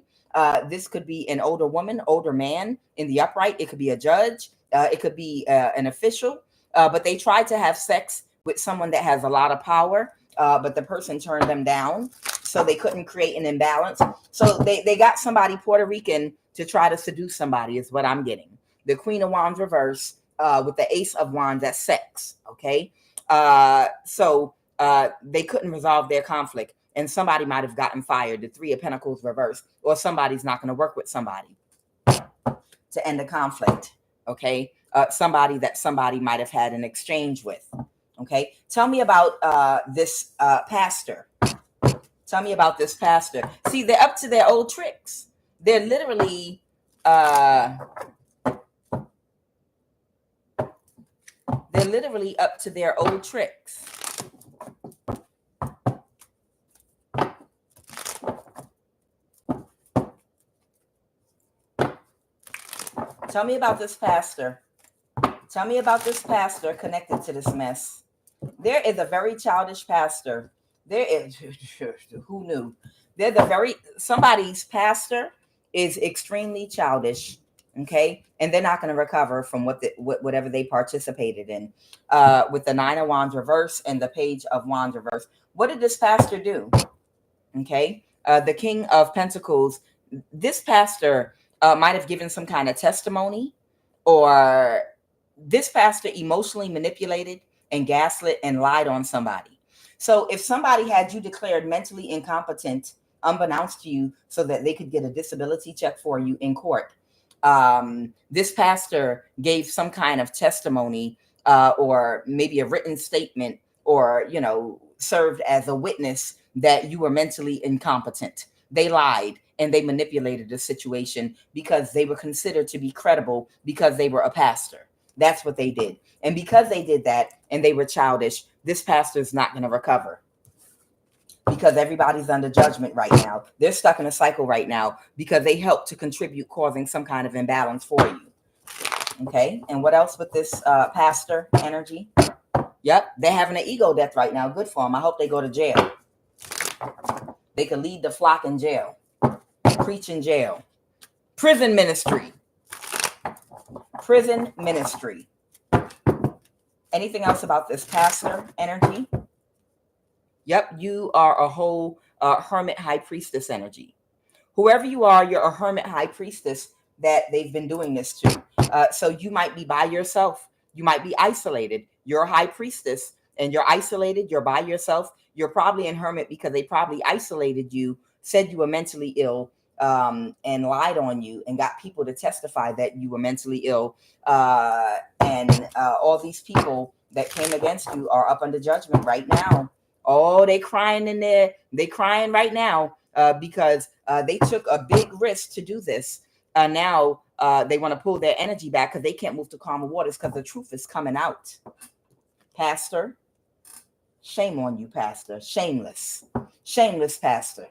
This could be an older woman, older man in the upright. It could be a judge. It could be an official. But they tried to have sex with someone that has a lot of power, but the person turned them down. So they couldn't create an imbalance. So they got somebody Puerto Rican to try to seduce somebody is what I'm getting. The Queen of Wands reverse with the Ace of Wands, that's sex. Okay. So they couldn't resolve their conflict. And somebody might have gotten fired. The Three of Pentacles reverse. Or somebody's not going to work with somebody to end the conflict. Okay. Somebody that somebody might have had an exchange with. Okay. Tell me about this pastor. Tell me about this pastor. See, they're up to their old tricks. They're literally up to their old tricks. Tell me about this pastor. Tell me about this pastor connected to this mess. There is a very childish pastor. There is, who knew? Somebody's pastor is extremely childish. Okay. And they're not going to recover from whatever they participated in, with the Nine of Wands reverse and the Page of Wands reverse. What did this pastor do? Okay. the King of Pentacles, this pastor might have given some kind of testimony, or this pastor emotionally manipulated and gaslit and lied on somebody. So if somebody had you declared mentally incompetent, unbeknownst to you, so that they could get a disability check for you in court, this pastor gave some kind of testimony, or maybe a written statement, or, you know, served as a witness that you were mentally incompetent. They lied and they manipulated the situation because they were considered to be credible because they were a pastor. That's what they did. And because they did that and they were childish, this pastor is not going to recover, because everybody's under judgment right now. They're stuck in a cycle right now because they helped to contribute causing some kind of imbalance for you. Okay. And what else with this pastor energy? Yep. They're having an ego death right now. Good for them. I hope they go to jail. They could lead the flock in jail, preach in jail. Prison ministry. Prison ministry. Anything else about this pastor energy? Yep, you are a whole hermit high priestess energy. Whoever you are, you're a hermit high priestess that they've been doing this to. So you might be by yourself. You might be isolated. You're a high priestess and you're isolated. You're by yourself. You're probably in hermit because they probably isolated you, said you were mentally ill, and lied on you and got people to testify that you were mentally ill. And all these people that came against you are up under judgment right now. Oh, they crying in there. They crying right now because they took a big risk to do this. Now they want to pull their energy back because they can't move to calmer waters because the truth is coming out. Pastor, shame on you, pastor. Shameless. Shameless pastor.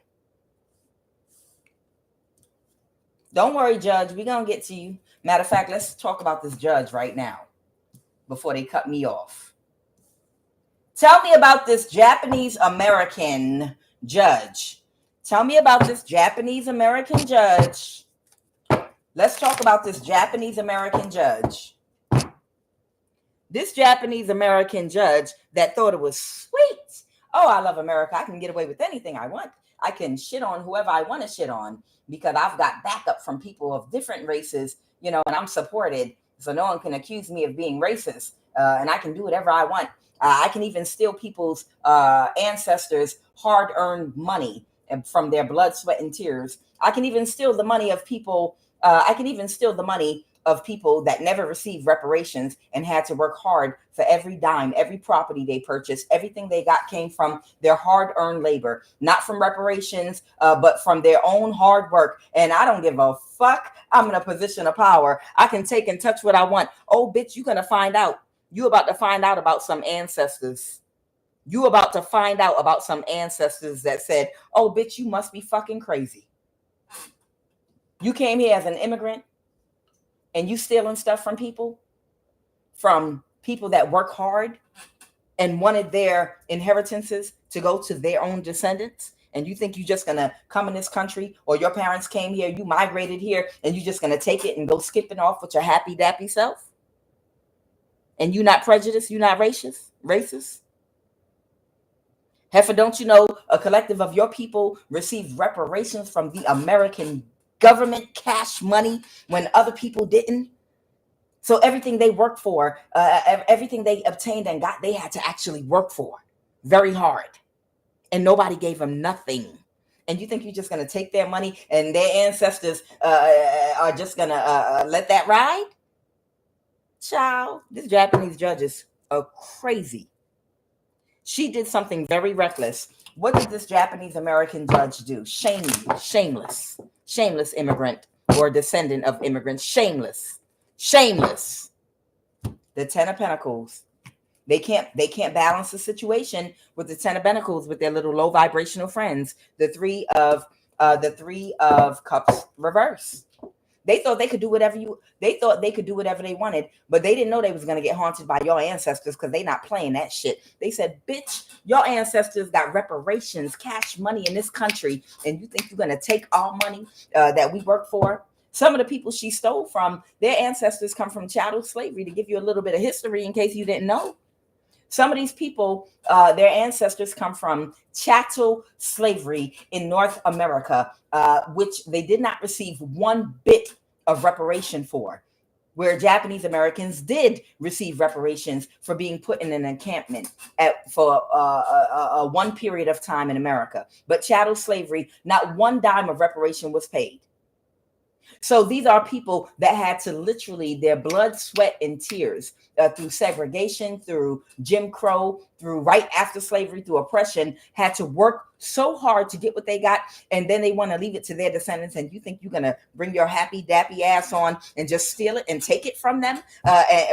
Don't worry, judge. We're going to get to you. Matter of fact, let's talk about this judge right now before they cut me off. Tell me about this Japanese American judge. Tell me about this Japanese American judge. Let's talk about this Japanese American judge. This Japanese American judge that thought it was sweet. Oh, I love America. I can get away with anything I want. I can shit on whoever I want to shit on because I've got backup from people of different races, you know, and I'm supported. So no one can accuse me of being racist. And I can do whatever I want. I can even steal people's ancestors' hard-earned money from their blood, sweat, and tears. I can even steal the money of people. I can even steal the money of people that never received reparations and had to work hard for every dime, every property they purchased. Everything they got came from their hard-earned labor, not from reparations, but from their own hard work. And I don't give a fuck. I'm in a position of power. I can take and touch what I want. Oh, bitch, you're going to find out. You about to find out about some ancestors. You about to find out about some ancestors that said, oh, bitch, you must be fucking crazy. You came here as an immigrant and you stealing stuff from people that work hard and wanted their inheritances to go to their own descendants. And you think you're just going to come in this country, or your parents came here, you migrated here, and you're just going to take it and go skipping off with your happy dappy self? And you're not prejudiced, you're not racist. Heifer, don't you know a collective of your people received reparations from the American government, cash money, when other people didn't? So everything they worked for, everything they obtained and got, they had to actually work for very hard. And nobody gave them nothing. And you think you're just going to take their money and their ancestors are just going to let that ride? Child, this Japanese judge is crazy. She did something very reckless. What did this Japanese American judge do? Shame you. Shameless. Shameless immigrant or descendant of immigrants. Shameless. Shameless. The Ten of Pentacles. They can't balance the situation with the Ten of Pentacles with their little low vibrational friends. The Three of Cups reverse. They thought they could do whatever they wanted, but they didn't know they was going to get haunted by your ancestors because they not playing that shit. They said, bitch, your ancestors got reparations, cash money in this country, and you think you're going to take our money that we work for? Some of the people she stole from, their ancestors come from chattel slavery, to give you a little bit of history in case you didn't know. Some of these people, their ancestors come from chattel slavery in North America, which they did not receive one bit of reparation for, where Japanese Americans did receive reparations for being put in an encampment for one period of time in America. But chattel slavery, not one dime of reparation was paid. So these are people that had to literally their blood, sweat, and tears through segregation, through Jim Crow, through right after slavery, through oppression, had to work so hard to get what they got. And then they want to leave it to their descendants. And you think you're going to bring your happy dappy ass on and just steal it and take it from them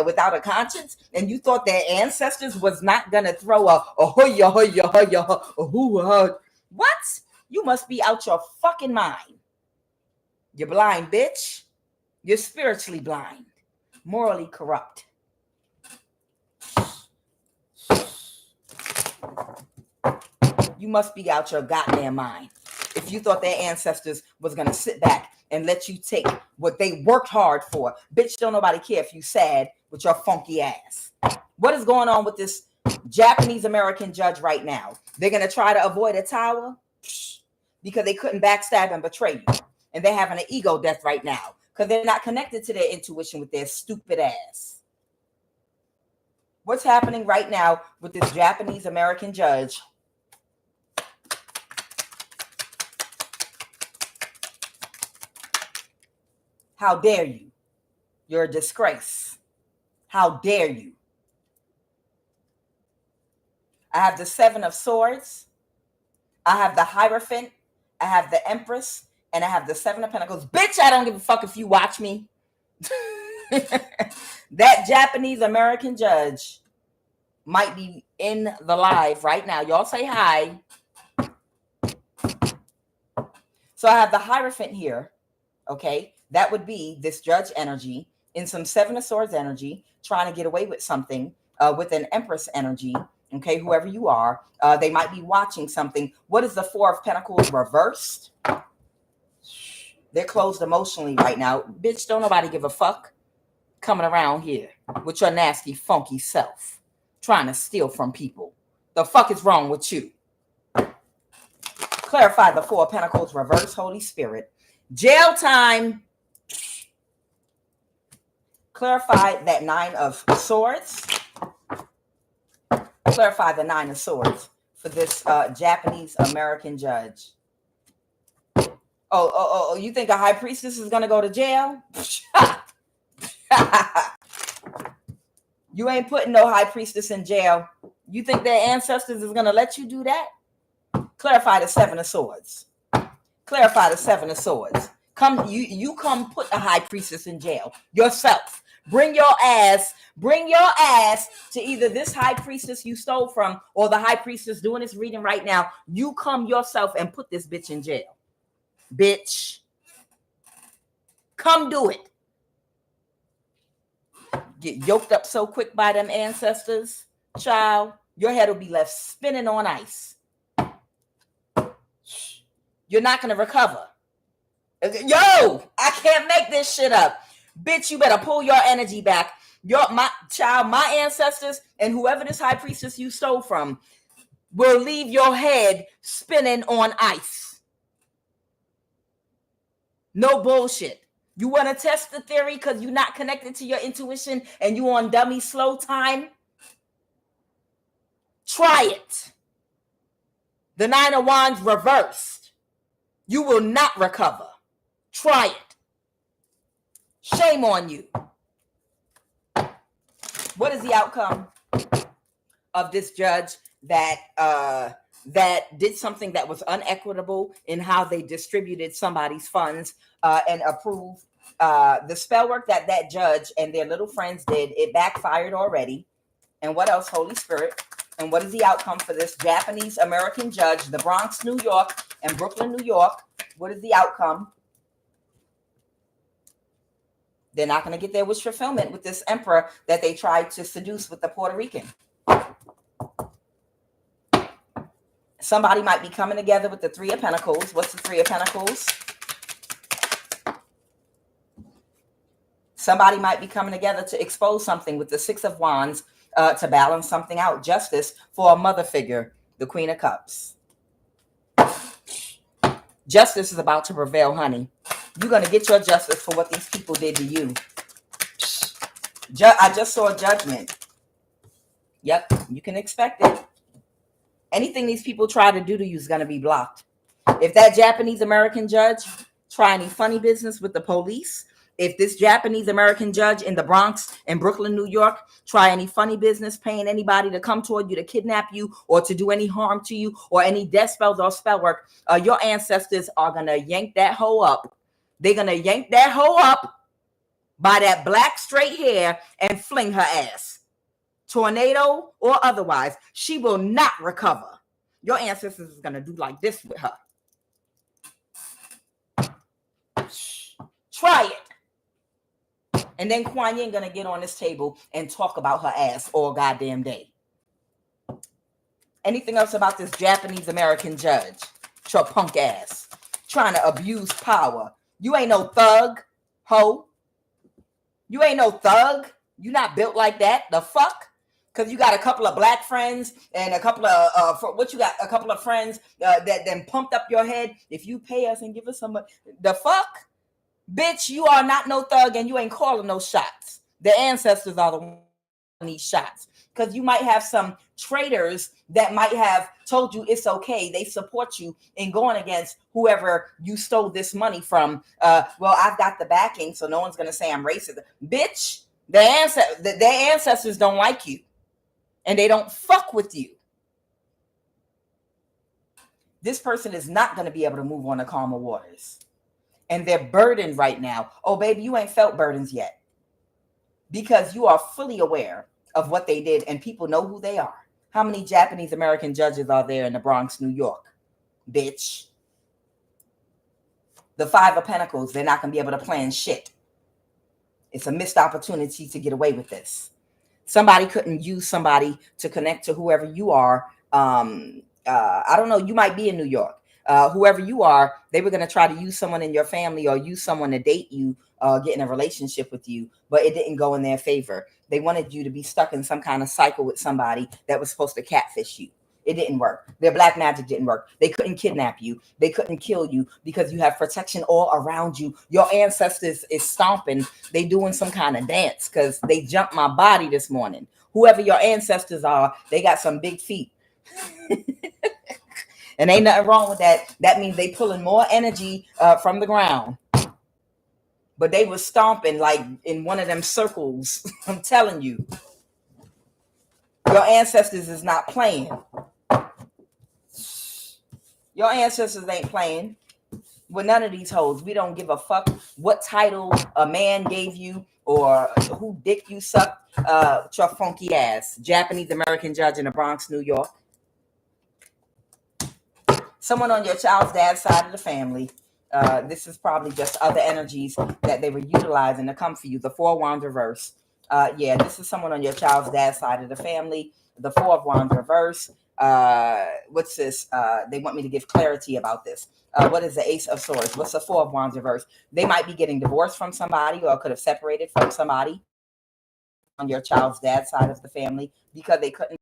without a conscience? And you thought their ancestors was not going to throw a hoya, hoya, hoya, hoya. What? You must be out your fucking mind. You're blind, bitch. You're spiritually blind, morally corrupt. You must be out your goddamn mind if you thought their ancestors was going to sit back and let you take what they worked hard for. Bitch, don't nobody care if you sad with your funky ass. What is going on with this Japanese American judge right now? They're going to try to avoid a tower because they couldn't backstab and betray you. And they're having an ego death right now because they're not connected to their intuition with their stupid ass. What's happening right now with this Japanese American judge? How dare you? You're a disgrace. How dare you? I have the Seven of Swords. I have the Hierophant. I have the Empress. And I have the Seven of Pentacles. Bitch, I don't give a fuck if you watch me. That Japanese American judge might be in the live right now. Y'all say hi. So I have the Hierophant here. Okay. That would be this judge energy in some Seven of Swords energy, trying to get away with something with an Empress energy. Okay. Whoever you are, they might be watching something. What is the Four of Pentacles reversed? They're closed emotionally right now. Bitch, don't nobody give a fuck coming around here with your nasty, funky self, trying to steal from people. The fuck is wrong with you? Clarify the Four of Pentacles reverse, Holy Spirit. Jail time. Clarify that Nine of Swords. Clarify the Nine of Swords for this Japanese American judge. Oh, you think a high priestess is going to go to jail? You ain't putting no high priestess in jail. You think their ancestors is going to let you do that? Clarify the Seven of Swords. Clarify the Seven of Swords. You come put a high priestess in jail yourself. Bring your ass to either this high priestess you stole from or the high priestess doing this reading right now. You come yourself and put this bitch in jail. Bitch, come do it. Get yoked up so quick by them ancestors, child, your head will be left spinning on ice. You're not going to recover. Yo, I can't make this shit up. Bitch, you better pull your energy back. My ancestors and whoever this high priestess you stole from will leave your head spinning on ice. No bullshit. You want to test the theory because you're not connected to your intuition and you on dummy slow time? Try it. The Nine of Wands reversed. You will not recover. Try it. Shame on you. What is the outcome of this judge that did something that was unequitable in how they distributed somebody's funds and approved the spell work that judge and their little friends did? It backfired already. And what else, Holy Spirit? And what is the outcome for this Japanese American judge, the Bronx, New York, and Brooklyn, New York? What is the outcome? They're not going to get their wish fulfillment with this emperor that they tried to seduce with the Puerto Rican. Somebody might be coming together with the Three of Pentacles. What's the Three of Pentacles? Somebody might be coming together to expose something with the Six of Wands. to balance something out. Justice for a mother figure, the Queen of Cups. Justice is about to prevail, honey. You're going to get your justice for what these people did to you. I just saw Judgment. Yep, you can expect it. Anything these people try to do to you is going to be blocked. If that Japanese American judge try any funny business with the police, if this Japanese American judge in the Bronx and Brooklyn, New York, try any funny business paying anybody to come toward you to kidnap you or to do any harm to you or any death spells or spell work, your ancestors are going to yank that hoe up. They're going to yank that hoe up by that black straight hair and fling her ass. Tornado or otherwise, she will not recover. Your ancestors is going to do like this with her. Try it. And then QUAN ain't going to get on this table and talk about her ass all goddamn day. Anything else about this Japanese American judge? Your punk ass. Trying to abuse power. You ain't no thug, hoe. You ain't no thug. You not built like that. The fuck? Because you got a couple of black friends and a couple of, a couple of friends that then pumped up your head. If you pay us and give us some money. The fuck? Bitch, you are not no thug and you ain't calling no shots. The ancestors are the ones calling these shots. Because you might have some traitors that might have told you it's okay. They support you in going against whoever you stole this money from. Well, I've got the backing, so no one's going to say I'm racist. Bitch, their ancestors don't like you. And they don't fuck with you. This person is not going to be able to move on to calmer waters. And they're burdened right now. Oh, baby, you ain't felt burdens yet. Because you are fully aware of what they did and people know who they are. How many Japanese American judges are there in the Bronx, New York? Bitch. The Five of Pentacles, they're not going to be able to plan shit. It's a missed opportunity to get away with this. Somebody couldn't use somebody to connect to whoever you are. I don't know. You might be in New York. Whoever you are, they were going to try to use someone in your family or use someone to date you, get in a relationship with you, but it didn't go in their favor. They wanted you to be stuck in some kind of cycle with somebody that was supposed to catfish you. It didn't work. Their black magic didn't work. They couldn't kidnap you. They couldn't kill you because you have protection all around you. Your ancestors is stomping. They doing some kind of dance because they jumped my body this morning. Whoever your ancestors are, they got some big feet. And ain't nothing wrong with that. That means they pulling more energy from the ground. But they were stomping like in one of them circles. I'm telling you. Your ancestors is not playing. Your ancestors ain't playing with none of these hoes. We don't give a fuck what title a man gave you or who dick you sucked. Your funky ass. Japanese American judge in the Bronx, New York. Someone on your child's dad's side of the family. This is probably just other energies that they were utilizing to come for you. The Four of Wands reverse. Yeah, this is someone on your child's dad's side of the family. The Four of Wands reverse. What's this? They want me to give clarity about this. What is the Ace of Swords? What's the Four of Wands reverse? They might be getting divorced from somebody or could have separated from somebody on your child's dad's side of the family because they couldn't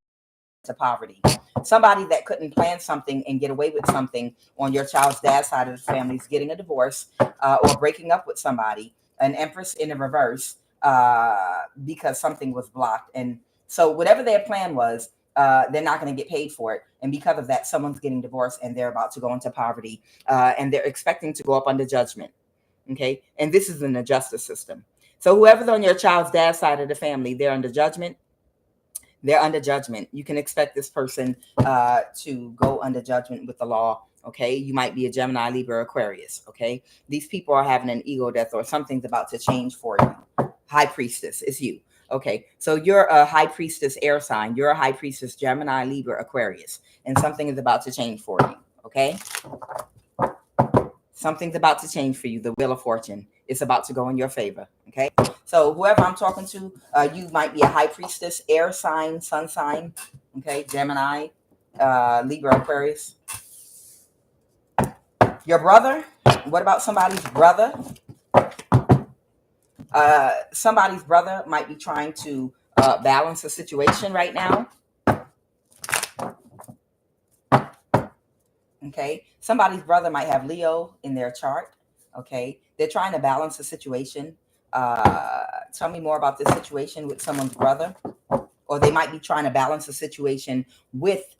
to poverty. Somebody that couldn't plan something and get away with something on your child's dad's side of the family is getting a divorce or breaking up with somebody. An Empress in the reverse because something was blocked. And so whatever their plan was, they're not going to get paid for it. And because of that, someone's getting divorced and they're about to go into poverty and they're expecting to go up under judgment. Okay. And this is in the justice system. So whoever's on your child's dad's side of the family, they're under judgment. They're under judgment. You can expect this person to go under judgment with the law. Okay. You might be a Gemini, Libra, Aquarius. Okay. These people are having an ego death or something's about to change for you. High Priestess is you. Okay. So you're a High Priestess air sign. You're a High Priestess, Gemini, Libra, Aquarius. And something is about to change for you. Okay. Something's about to change for you. The Wheel of Fortune. It's about to go in your favor. Okay. So whoever I'm talking to, you might be a High Priestess, air sign, sun sign. Okay. Gemini, Libra, Aquarius. Your brother. What about somebody's brother? Somebody's brother might be trying to balance the situation right now. Okay, somebody's brother might have Leo in their chart. Okay, they're trying to balance the situation. Tell me more about this situation with someone's brother, or they might be trying to balance the situation with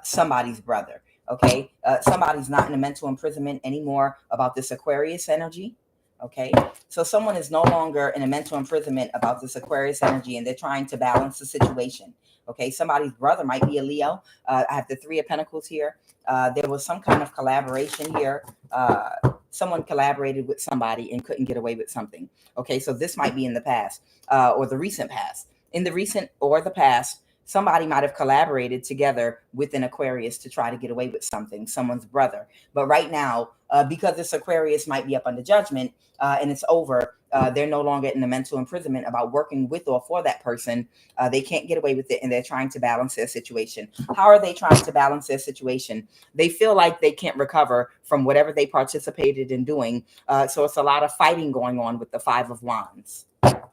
somebody's brother. Okay, somebody's not in a mental imprisonment anymore about this Aquarius energy. Okay, so someone is no longer in a mental imprisonment about this Aquarius energy, and they're trying to balance the situation. Okay, somebody's brother might be a Leo. I have the Three of Pentacles here. There was some kind of collaboration here. Someone collaborated with somebody and couldn't get away with something. Okay, so this might be in the past or the recent past. In the recent or the past, somebody might have collaborated together with an Aquarius to try to get away with something, someone's brother. But right now, because this Aquarius might be up under judgment and it's over, they're no longer in the mental imprisonment about working with or for that person. They can't get away with it, and they're trying to balance their situation. How are they trying to balance their situation? They feel like they can't recover from whatever they participated in doing. So it's a lot of fighting going on with the Five of Wands.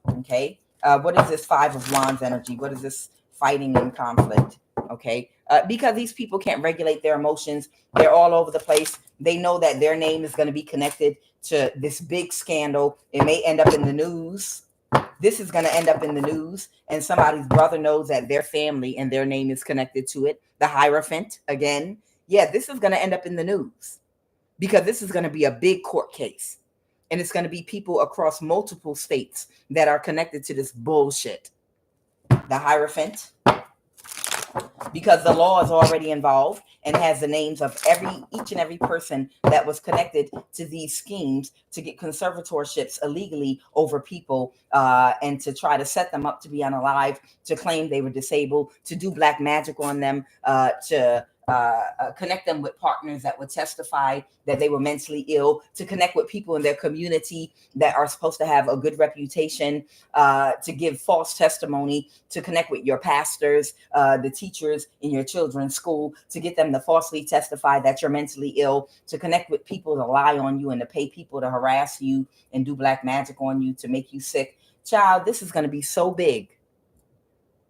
Okay. What is this Five of Wands energy? What is this fighting and conflict? Okay. Because these people can't regulate their emotions. They're all over the place. They know that their name is going to be connected to this big scandal. It may end up in the news. This is going to end up in the news, and somebody's brother knows that their family and their name is connected to it. The Hierophant again. Yeah, this is going to end up in the news because this is going to be a big court case. And it's going to be people across multiple states that are connected to this bullshit. The Hierophant. Because the law is already involved and has the names of each and every person that was connected to these schemes to get conservatorships illegally over people and to try to set them up to be unalive, to claim they were disabled, to do black magic on them, to connect them with partners that would testify that they were mentally ill, to connect with people in their community that are supposed to have a good reputation, to give false testimony, to connect with your pastors, the teachers in your children's school, to get them to falsely testify that you're mentally ill, to connect with people to lie on you and to pay people to harass you and do black magic on you to make you sick. Child, this is going to be so big.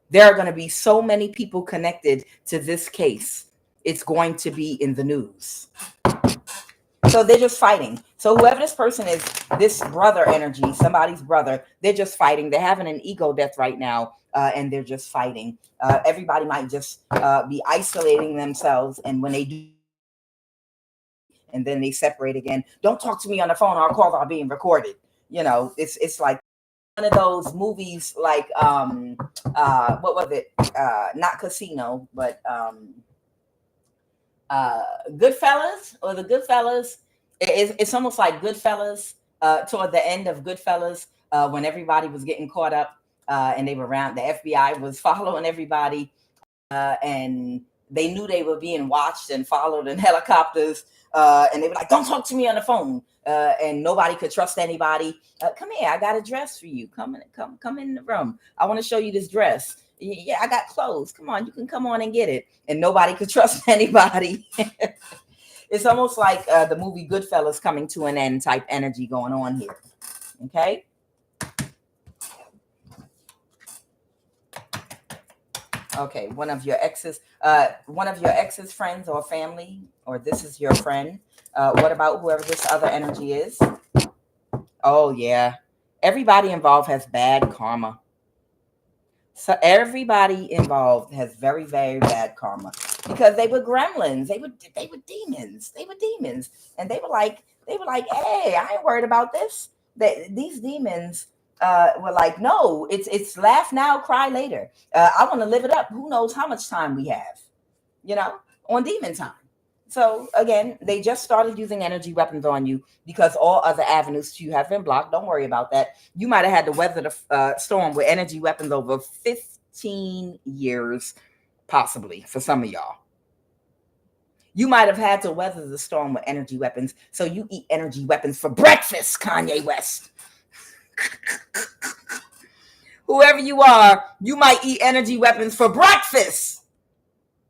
There are going to be so many people connected to this case. It's going to be in the news. So they're just fighting. So whoever this person is, this brother energy, somebody's brother, they're just fighting. They're having an ego death right now, and they're just fighting. Everybody might just be isolating themselves, and when they do, and then they separate again. Don't talk to me on the phone. Our calls are being recorded. You know, it's like one of those movies, like what was it? Not Casino, but Goodfellas, or the Goodfellas. It's almost like Goodfellas toward the end of Goodfellas when everybody was getting caught up and they were around. The FBI was following everybody and they knew they were being watched and followed in helicopters. And they were like, don't talk to me on the phone. And nobody could trust anybody. Come here, I got a dress for you. Come in the room. I want to show you this dress. Yeah, I got clothes. Come on, you can come on and get it. And nobody could trust anybody. It's almost like the movie Goodfellas coming to an end type energy going on here. Okay. Okay, one of your exes friends or family, or this is your friend. What about whoever this other energy is? Oh yeah, everybody involved has bad karma. So everybody involved has very, very bad karma because they were gremlins. They were demons. They were demons, and they were like, hey, I ain't worried about this. These demons were like, no, it's laugh now, cry later. I want to live it up. Who knows how much time we have, on demon time. So again, they just started using energy weapons on you because all other avenues to you have been blocked. Don't worry about that. You might have had to weather the storm with energy weapons over 15 years, possibly, for some of y'all. You might have had to weather the storm with energy weapons. So you eat energy weapons for breakfast, Kanye West. Whoever you are, you might eat energy weapons for breakfast.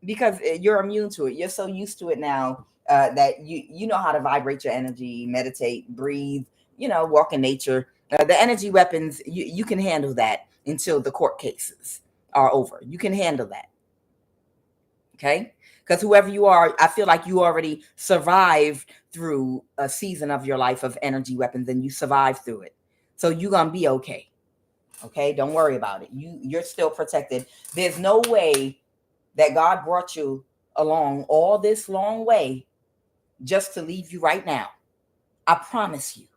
Because you're immune to it. You're so used to it now that you know how to vibrate your energy, meditate, breathe, walk in nature. The energy weapons, you can handle that. until the court cases are over. You can handle that. Okay? Because whoever you are, I feel like you already survived through a season of your life of energy weapons, and you survived through it. So you're going to be okay. Okay? Don't worry about it. You're still protected. There's no way that God brought you along all this long way just to leave you right now. I promise you.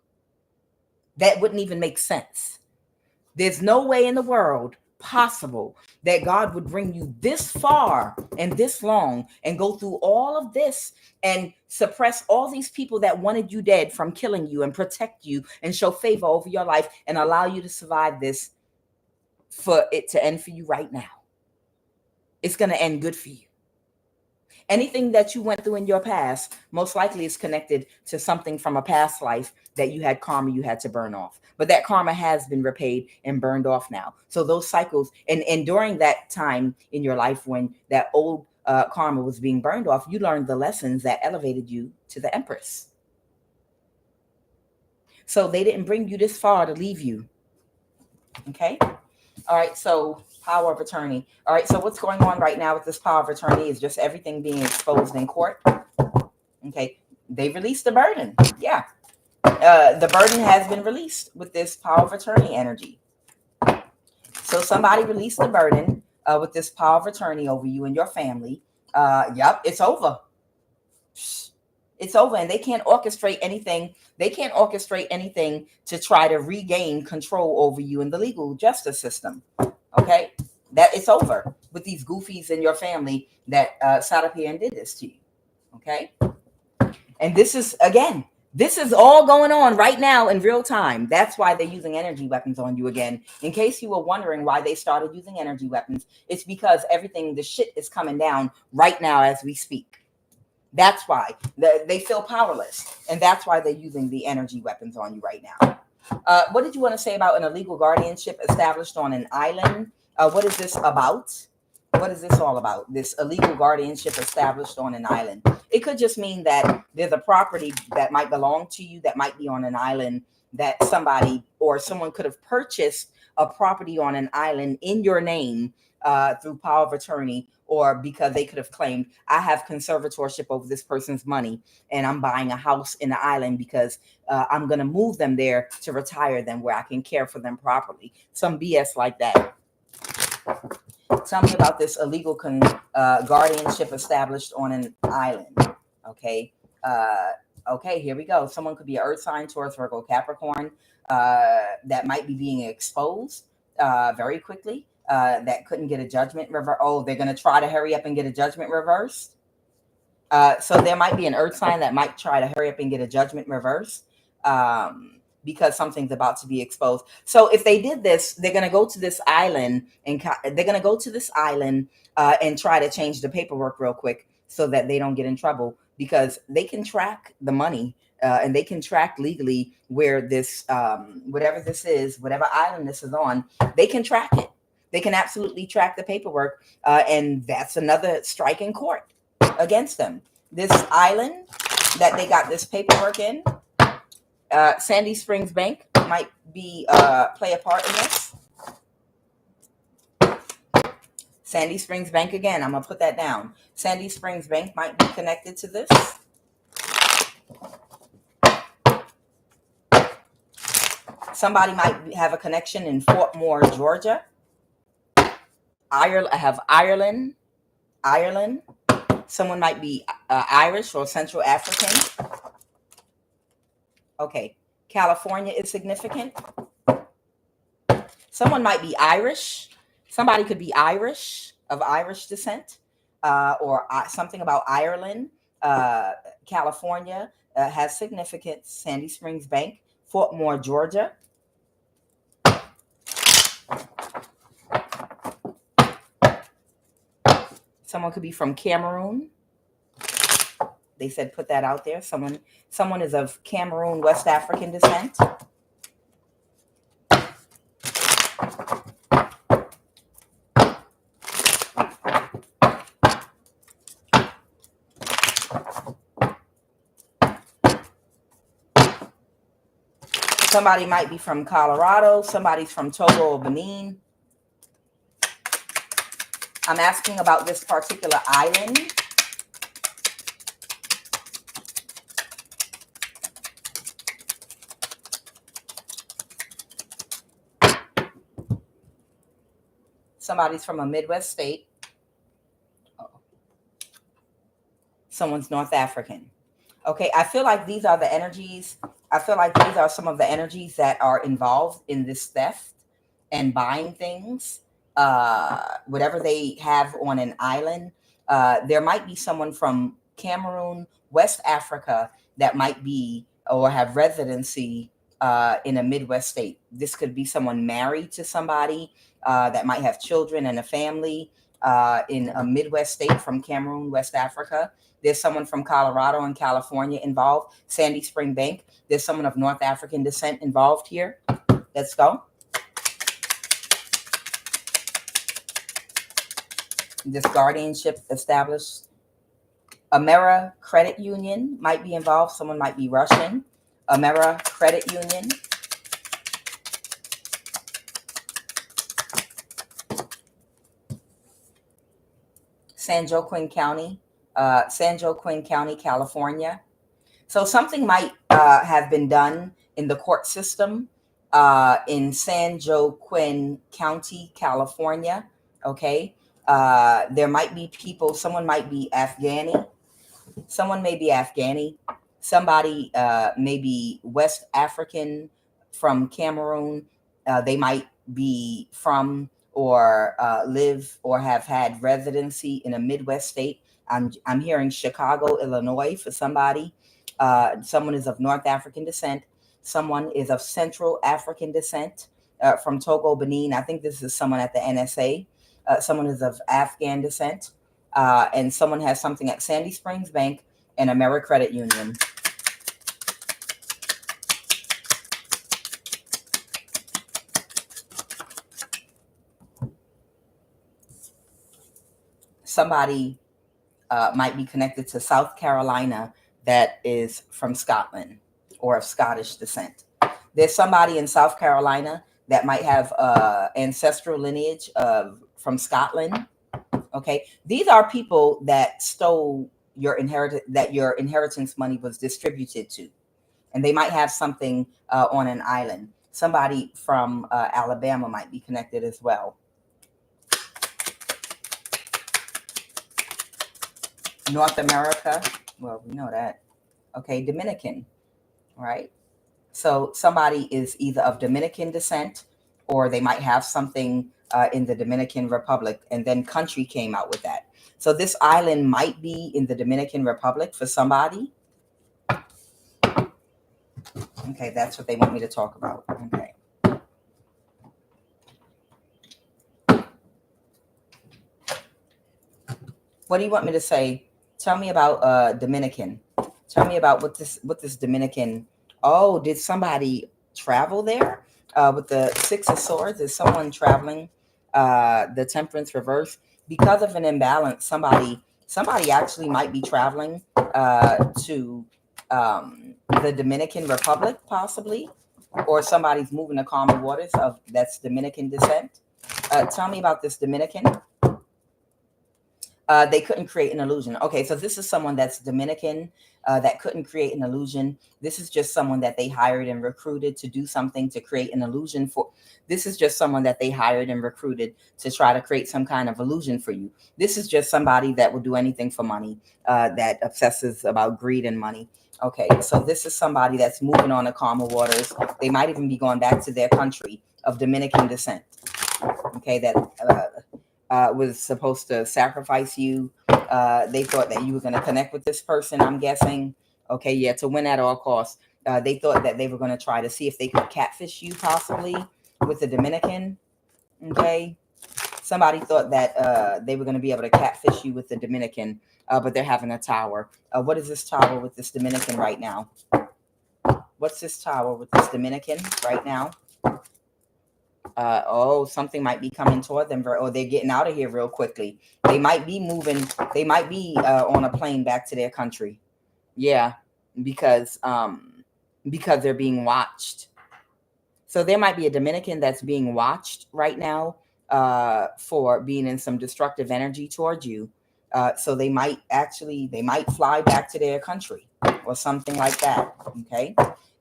That wouldn't even make sense. There's no way in the world possible that God would bring you this far and this long and go through all of this and suppress all these people that wanted you dead from killing you and protect you and show favor over your life and allow you to survive this for it to end for you right now. It's going to end good for you. Anything that you went through in your past most likely is connected to something from a past life that you had karma you had to burn off. But that karma has been repaid and burned off now. So those cycles, and during that time in your life when that old karma was being burned off, you learned the lessons that elevated you to the Empress. So they didn't bring you this far to leave you. Okay? All right, so power of attorney. All right, so what's going on right now with this power of attorney is just everything being exposed in court. Okay, they released the burden. Yeah, the burden has been released with this power of attorney energy. So somebody released the burden with this power of attorney over you and your family. Yep, it's over. It's over, and they can't orchestrate anything. They can't orchestrate anything to try to regain control over you in the legal justice system. Okay, that it's over with these goofies in your family that sat up here and did this to you. Okay, and this is all going on right now in real time. That's why they're using energy weapons on you again. In case you were wondering why they started using energy weapons, it's because the shit is coming down right now as we speak. That's why they feel powerless, and that's why they're using the energy weapons on you right now. What did you want to say about an illegal guardianship established on an island? What is this about? What is this all about? This illegal guardianship established on an island. It could just mean that there's a property that might belong to you that might be on an island that somebody or someone could have purchased a property on an island in your name through power of attorney, or because they could have claimed, I have conservatorship over this person's money and I'm buying a house in the island because I'm going to move them there to retire them where I can care for them properly. Some BS like that. Tell me about this illegal guardianship established on an island. Okay. Okay, here we go. Someone could be an Earth sign, Taurus, Virgo, Capricorn that might be being exposed very quickly. That couldn't get a judgment reverse. Oh, they're going to try to hurry up and get a judgment reversed. So there might be an Earth sign that might try to hurry up and get a judgment reversed because something's about to be exposed. So if they did this, they're going to go to this island and try to change the paperwork real quick so that they don't get in trouble, because they can track the money and they can track legally where this, whatever island this is on, they can track it. They can absolutely track the paperwork, and that's another strike in court against them. This island that they got this paperwork in, Sandy Springs Bank might be play a part in this. Sandy Springs Bank again. I'm gonna put that down. Sandy Springs Bank might be connected to this. Somebody might have a connection in Fort Moore, Georgia. I have Ireland. Someone might be Irish or Central African. Okay, California is significant. Someone might be Irish. Somebody could be Irish, of Irish descent, or something about Ireland. California has significance. Sandy Springs Bank, Fort Moore, Georgia. Someone could be from Cameroon. They said put that out there. Someone is of Cameroon, West African descent. Somebody might be from Colorado. Somebody's from Togo or Benin. I'm asking about this particular island. Somebody's from a Midwest state. Someone's North African. Okay, I feel like these are the energies. I feel like these are some of the energies that are involved in this theft and buying things, whatever they have on an island. There might be someone from Cameroon, West Africa, that might be or have residency in a Midwest state. This could be someone married to somebody that might have children and a family in a Midwest state from Cameroon, West Africa. There's someone from Colorado and California involved. Sandy Spring Bank. There's someone of North African descent involved here. Let's go. This guardianship established. Amera Credit Union might be involved. Someone might be Russian. Amera Credit Union. Joaquin County. Joaquin County, California. So something might have been done in the court system in Joaquin County, California. Okay. There might be people, someone might be Afghani. Someone may be Afghani. Somebody may be West African from Cameroon. They might be from or live or have had residency in a Midwest state. I'm hearing Chicago, Illinois for somebody. Someone is of North African descent. Someone is of Central African descent from Togo, Benin. I think this is someone at the NSA. Someone is of Afghan descent. And someone has something at Sandy Springs Bank and Amera Credit Union. Somebody might be connected to South Carolina that is from Scotland or of Scottish descent. There's somebody in South Carolina that might have ancestral lineage from Scotland. Okay, these are people that stole your inheritance money was distributed to, and they might have something on an island. Somebody from Alabama might be connected as well. North America, well, we know that. Okay, Dominican, right? So somebody is either of Dominican descent or they might have something in the Dominican Republic, and then country came out with that. So this island might be in the Dominican Republic for somebody. Okay, that's what they want me to talk about. Okay. What do you want me to say? Tell me about Dominican. Tell me about what this Dominican. Oh, did somebody travel there? With the Six of Swords, is someone traveling? The Temperance reverse, because of an imbalance. Somebody actually might be traveling to the Dominican Republic, possibly, or somebody's moving to calmer waters of that's Dominican descent. Tell me about this Dominican. They couldn't create an illusion. Okay, so this is someone that's Dominican that couldn't create an illusion. This is just someone that they hired and recruited to do something to create an illusion for. This is just someone that they hired and recruited to try to create some kind of illusion for you. This is just somebody that will do anything for money, that obsesses about greed and money. Okay, so this is somebody that's moving on to calmer waters. They might even be going back to their country of Dominican descent. Okay, that was supposed to sacrifice you. They thought that you were going to connect with this person, I'm guessing. Okay, yeah, to win at all costs. They thought that they were going to try to see if they could catfish you, possibly, with the Dominican. Okay, somebody thought that they were going to be able to catfish you with the Dominican, but they're having a tower. What is this tower with this Dominican right now? What's this tower with this Dominican right now? Something might be coming toward them, or they're getting out of here real quickly. They might be moving. They might be on a plane back to their country. Yeah, because they're being watched. So there might be a Dominican that's being watched right now for being in some destructive energy towards you. So they might fly back to their country or something like that. Okay.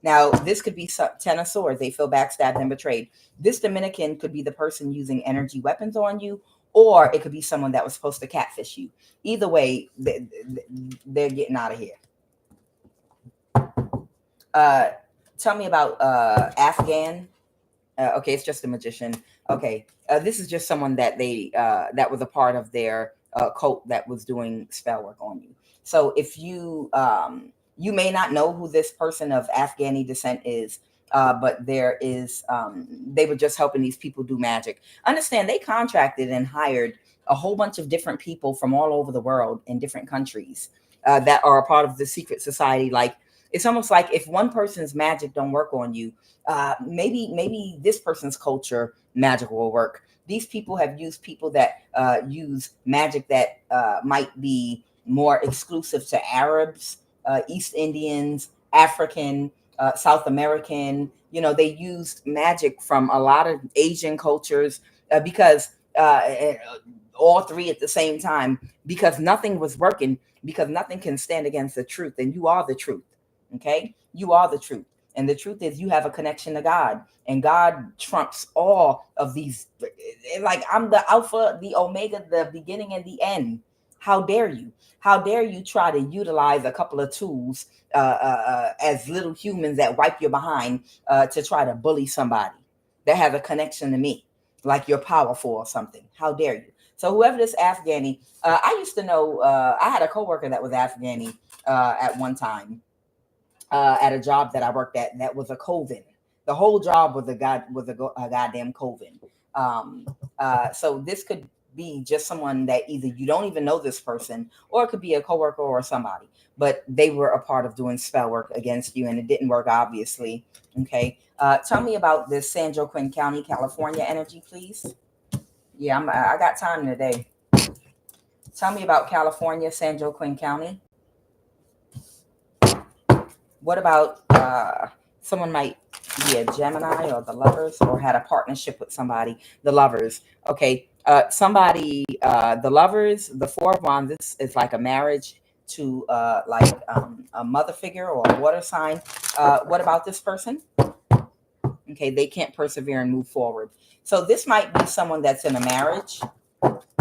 Now, this could be Ten of Swords. They feel backstabbed and betrayed. This Dominican could be the person using energy weapons on you, or it could be someone that was supposed to catfish you. Either way, they're getting out of here. Tell me about Afghan. Okay, it's just a magician. Okay, this is just someone that that was a part of their cult that was doing spell work on you. So if you you may not know who this person of Afghani descent is, but there is they were just helping these people do magic. Understand, they contracted and hired a whole bunch of different people from all over the world in different countries that are a part of the secret society. Like, it's almost like if one person's magic don't work on you, maybe this person's culture magic will work. These people have used people that use magic that might be more exclusive to Arabs, East Indians, African, South American. You know, they used magic from a lot of Asian cultures because all three at the same time, because nothing was working, because nothing can stand against the truth. And you are the truth. Okay, you are the truth. And the truth is, you have a connection to God, and God trumps all of these. Like, I'm the Alpha, the Omega, the beginning and the end. How dare you? How dare you try to utilize a couple of tools as little humans that wipe your behind to try to bully somebody that has a connection to me, like you're powerful or something? How dare you? So whoever this Afghani, I used to know, I had a coworker that was Afghani at one time. At a job that I worked at, that was a coven. The whole job was a goddamn coven. So this could be just someone that either you don't even know this person, or it could be a coworker or somebody, but they were a part of doing spell work against you, and it didn't work, obviously. Okay. Tell me about this Joaquin County, California energy, please. Yeah, I got time today. Tell me about California, Joaquin County. What about someone might be a Gemini or the Lovers, or had a partnership with somebody? The Lovers. Okay. Somebody, the Lovers, the Four of Wands, this is like a marriage to like a mother figure or a water sign. What about this person? Okay, they can't persevere and move forward. So this might be someone that's in a marriage,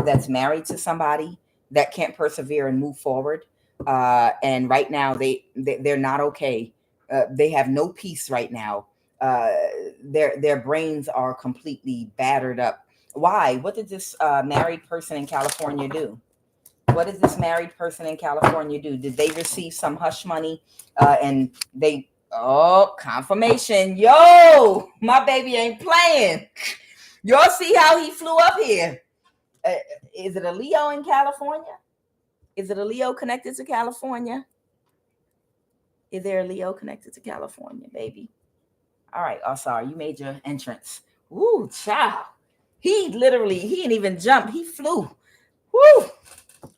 that's married to somebody that can't persevere and move forward. And right now they're not okay. They have no peace right now. Their brains are completely battered up. Why? What did this married person in California do? What did this married person in California do? Did they receive some hush money? And they, oh, confirmation. Yo, my baby ain't playing. Y'all see how he flew up here? Is it a Leo in California? Is it a Leo connected to California? Is there a Leo connected to California, baby? All right. Oh, sorry. You made your entrance. Woo, child. He didn't even jump. He flew. Woo.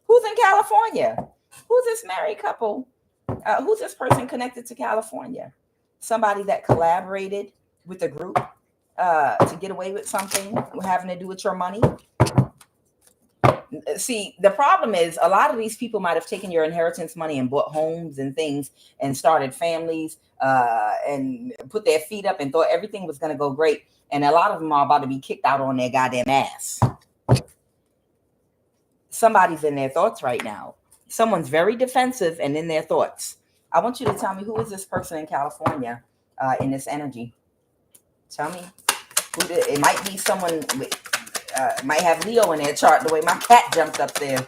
Who's in California? Who's this married couple? Who's this person connected to California? Somebody that collaborated with a group to get away with something having to do with your money. See, the problem is a lot of these people might have taken your inheritance money and bought homes and things and started families and put their feet up and thought everything was going to go great. And a lot of them are about to be kicked out on their goddamn ass. Somebody's in their thoughts right now. Someone's very defensive and in their thoughts. I want you to tell me, who is this person in California in this energy? Tell me. It might be someone with... might have Leo in their chart, the way my cat jumped up there.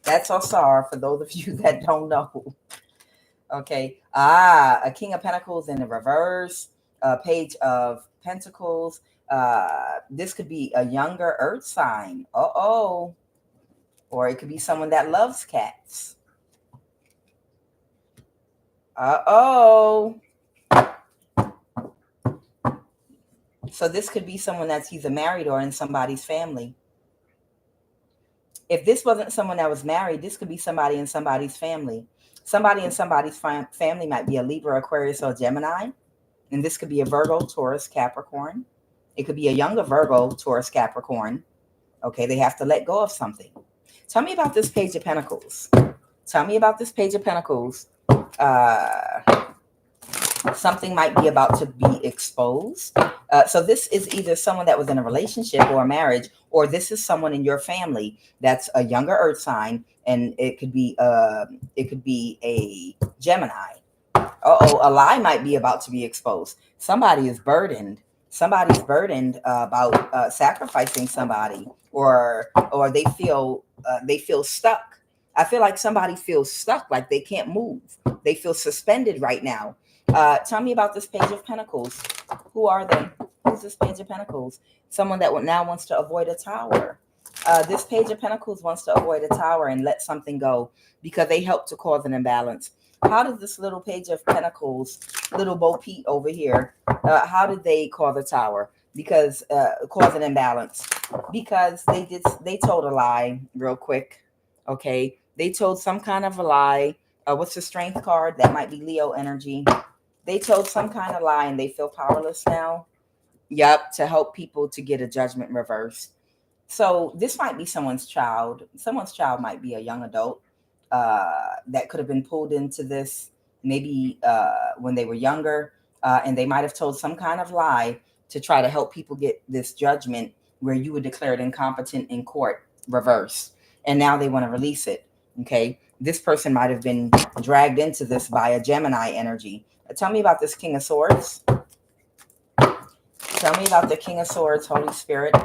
That's Osar, for those of you that don't know. Okay. A King of Pentacles in the reverse, a Page of Pentacles. This could be a younger earth sign. Uh-oh. Or it could be someone that loves cats. Uh-oh. So this could be someone that's either married or in somebody's family. If this wasn't someone that was married, this could be somebody in somebody's family. Somebody in somebody's family might be a Libra, Aquarius, or Gemini. And this could be a Virgo, Taurus, Capricorn. It could be a younger Virgo, Taurus, Capricorn. Okay, they have to let go of something. Tell me about this Page of Pentacles. Tell me about this Page of Pentacles. Something might be about to be exposed. So this is either someone that was in a relationship or a marriage, or this is someone in your family that's a younger earth sign, and it could be a Gemini. A lie might be about to be exposed. Somebody is burdened. Somebody's burdened about sacrificing somebody, or they feel stuck. I feel like somebody feels stuck, like they can't move. They feel suspended right now. Tell me about this Page of Pentacles. Who are they? Who's this Page of Pentacles? Someone that now wants to avoid a tower. This Page of Pentacles wants to avoid a tower and let something go because they help to cause an imbalance. How did this little Page of Pentacles, little Bo Peep over here, how did they cause a tower? Because cause an imbalance. Because they told a lie real quick. Okay, they told some kind of a lie. What's the Strength card? That might be Leo energy. They told some kind of lie and they feel powerless now. Yep, to help people to get a judgment reversed. So this might be someone's child. Someone's child might be a young adult that could have been pulled into this maybe when they were younger, and they might have told some kind of lie to try to help people get this judgment where you were declared incompetent in court reversed, and now they want to release it. Okay, this person might have been dragged into this by a Gemini energy. Tell me about this King of Swords. Tell me about the King of Swords, Holy Spirit.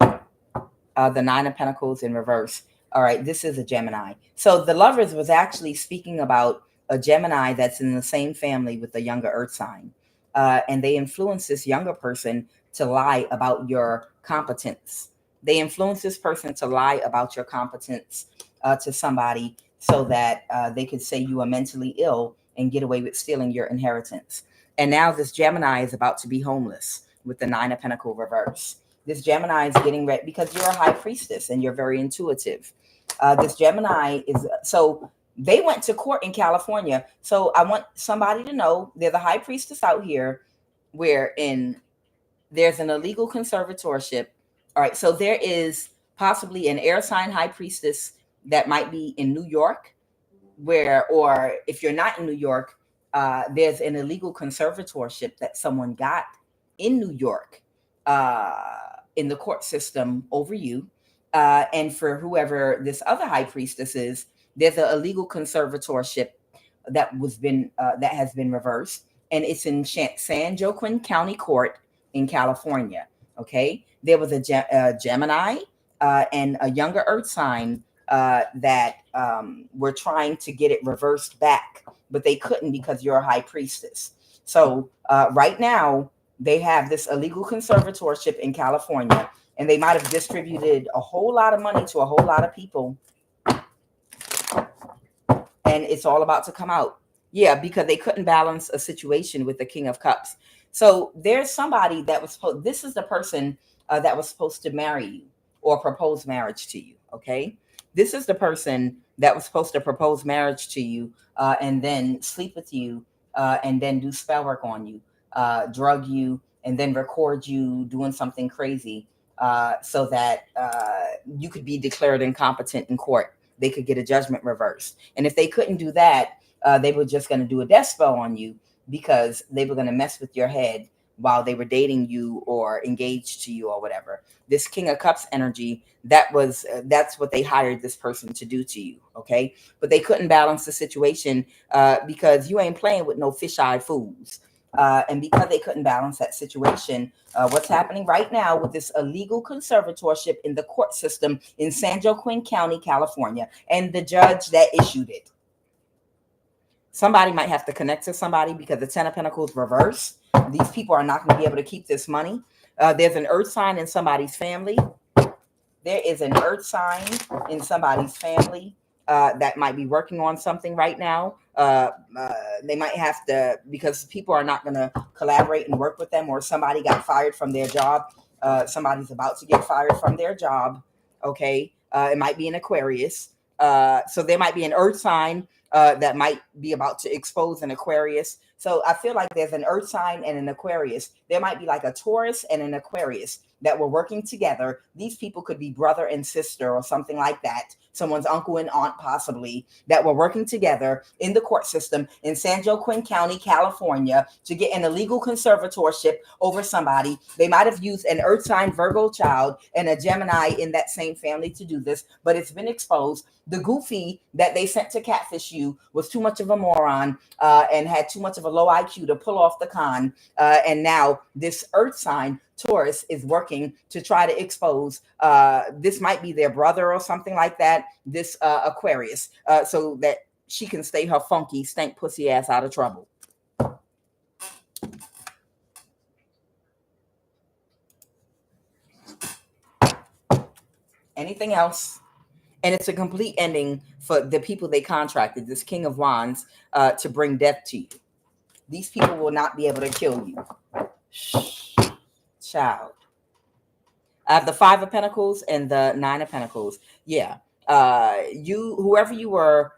The Nine of Pentacles in reverse. All right, this is a Gemini. So the Lovers was actually speaking about a Gemini that's in the same family with the younger Earth sign. And they influence this younger person to lie about your competence. They influence this person to lie about your competence to somebody so that they could say you are mentally ill and get away with stealing your inheritance. And now this Gemini is about to be homeless with the Nine of Pentacles reverse. This Gemini is getting ready because you're a high priestess and you're very intuitive. This Gemini is, so they went to court in California. So I want somebody to know they're the high priestess out here wherein there's an illegal conservatorship. All right. So there is possibly an air sign high priestess that might be in New York or if you're not in New York, there's an illegal conservatorship that someone got in New York in the court system over you. And for whoever this other high priestess is, there's an illegal conservatorship that has been reversed, and it's in San Joaquin County Court in California. Okay, there was a Gemini and a younger Earth sign that were trying to get it reversed back, but they couldn't because you're a high priestess. So right now they have this illegal conservatorship in California, and they might have distributed a whole lot of money to a whole lot of people. And it's all about to come out. Yeah, because they couldn't balance a situation with the King of Cups. So there's somebody that was supposed, this is the person that was supposed to marry you or propose marriage to you. Okay. This is the person that was supposed to propose marriage to you and then sleep with you and then do spell work on you, drug you, and then record you doing something crazy so that you could be declared incompetent in court. They could get a judgment reversed. And if they couldn't do that, they were just going to do a death spell on you because they were going to mess with your head while they were dating you or engaged to you or whatever. This King of Cups energy, that's what they hired this person to do to you. Okay. But they couldn't balance the situation because you ain't playing with no fish-eyed fools. And because they couldn't balance that situation, what's happening right now with this illegal conservatorship in the court system in San Joaquin County, California, and the judge that issued it. Somebody might have to connect to somebody because the Ten of Pentacles reverse. These people are not going to be able to keep this money. There's an earth sign in somebody's family. There is an earth sign in somebody's family that might be working on something right now. They might have to, because people are not going to collaborate and work with them, or somebody got fired from their job. Somebody's about to get fired from their job. Okay. It might be an Aquarius. So there might be an earth sign that might be about to expose an Aquarius. So I feel like there's an earth sign and an Aquarius. There might be like a Taurus and an Aquarius that were working together. These people could be brother and sister or something like that. Someone's uncle and aunt possibly, that were working together in the court system in San Joaquin County, California, to get an illegal conservatorship over somebody. They might have used an earth sign Virgo child and a Gemini in that same family to do this, but it's been exposed. The goofy that they sent to catfish you was too much of a moron and had too much of a low IQ to pull off the con. And now this earth sign Taurus is working to try to expose. This might be their brother or something like that. This Aquarius, so that she can stay her funky stank pussy ass out of trouble. Anything else? And it's a complete ending for the people they contracted, this King of Wands, to bring death to you. These people will not be able to kill you. Shh, child. I have the 5 of Pentacles and the 9 of Pentacles. Yeah. Whoever you were,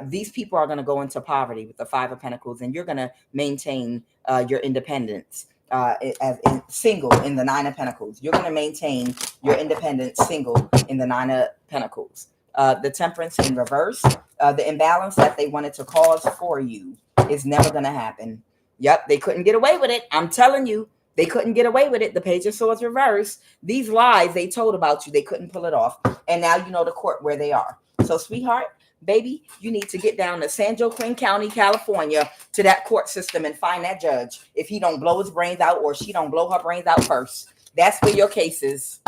these people are going to go into poverty with the 5 of Pentacles, and you're going to maintain your independence. As in single in the 9 of Pentacles. You're going to maintain your independence single in the 9 of Pentacles. The Temperance in reverse. The imbalance that they wanted to cause for you is never going to happen. Yep, they couldn't get away with it. I'm telling you, they couldn't get away with it. The Page of Swords reverse. These lies they told about you, they couldn't pull it off. And now you know the court where they are. So, sweetheart, baby, you need to get down to San Joaquin County, California, to that court system and find that judge if he don't blow his brains out or she don't blow her brains out first. That's where your case is.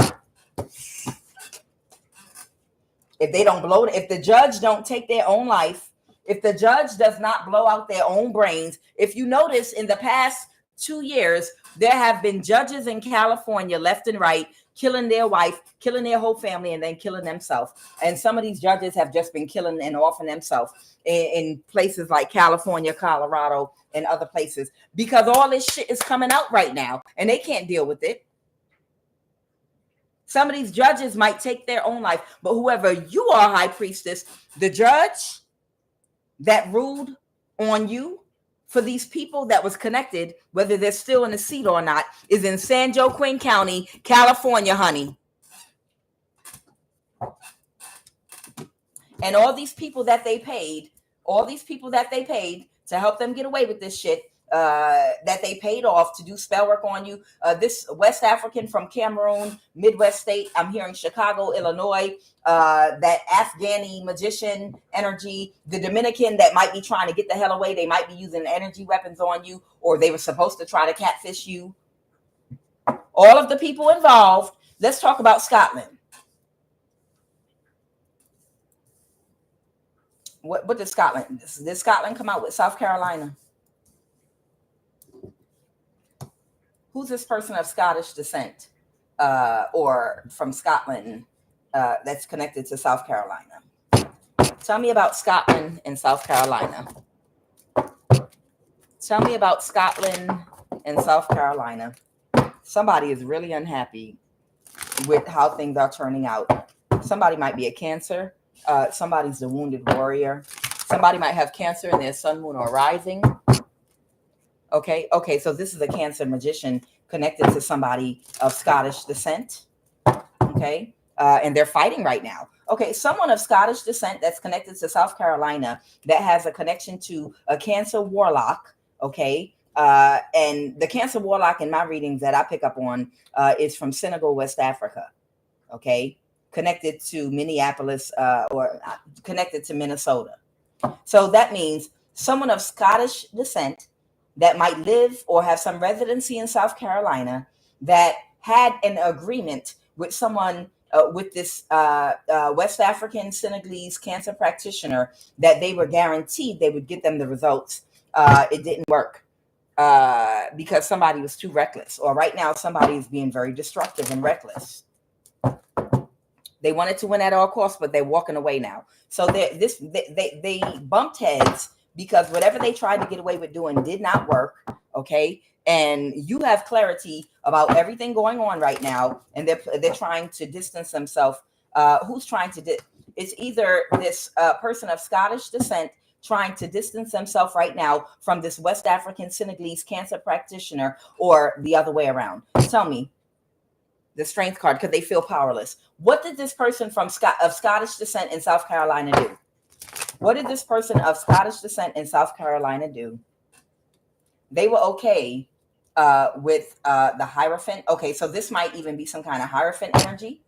If they don't blow, if the judge don't take their own life, if the judge does not blow out their own brains, if you notice in the past 2 years, there have been judges in California left and right killing their wife, killing their whole family, and then killing themselves. And some of these judges have just been killing and offing themselves in places like California, Colorado, and other places, because all this shit is coming out right now and they can't deal with it. Some of these judges might take their own life, but whoever you are, High Priestess, the judge that ruled on you for these people that was connected, whether they're still in the seat or not, is in San Joaquin County, California, honey. And all these people that they paid to help them get away with this shit, that they paid off to do spell work on you. This West African from Cameroon, Midwest state, I'm hearing Chicago, Illinois, that Afghani magician energy, the Dominican that might be trying to get the hell away. They might be using energy weapons on you, or they were supposed to try to catfish you. All of the people involved. Let's talk about Scotland. What did Scotland? Did Scotland come out with South Carolina? Who's this person of Scottish descent or from Scotland that's connected to South Carolina? Tell me about Scotland and South Carolina. Tell me about Scotland and South Carolina. Somebody is really unhappy with how things are turning out. Somebody might be a Cancer. Somebody's the wounded warrior. Somebody might have Cancer in their sun, moon, or rising. Okay, so this is a Cancer magician connected to somebody of Scottish descent. Okay, and they're fighting right now. Okay, someone of Scottish descent that's connected to South Carolina that has a connection to a Cancer warlock. Okay, and the Cancer warlock in my readings that I pick up on is from Senegal, West Africa. Okay, connected to Minneapolis or connected to Minnesota. So that means someone of Scottish descent that might live or have some residency in South Carolina that had an agreement with someone with this West African Senegalese Cancer practitioner that they were guaranteed they would get them the results. It didn't work because somebody was too reckless, or right now somebody is being very destructive and reckless. They wanted to win at all costs, but they're walking away now. So they bumped heads because whatever they tried to get away with doing did not work. Okay. And you have clarity about everything going on right now. And they're trying to distance themselves. Who's trying to it's either this person of Scottish descent trying to distance themselves right now from this West African Senegalese cancer practitioner, or the other way around? Tell me. The Strength card, because they feel powerless. What did this person of Scottish descent in South Carolina do? What did this person of Scottish descent in South Carolina do? They were okay with the Hierophant. Okay, so this might even be some kind of Hierophant energy.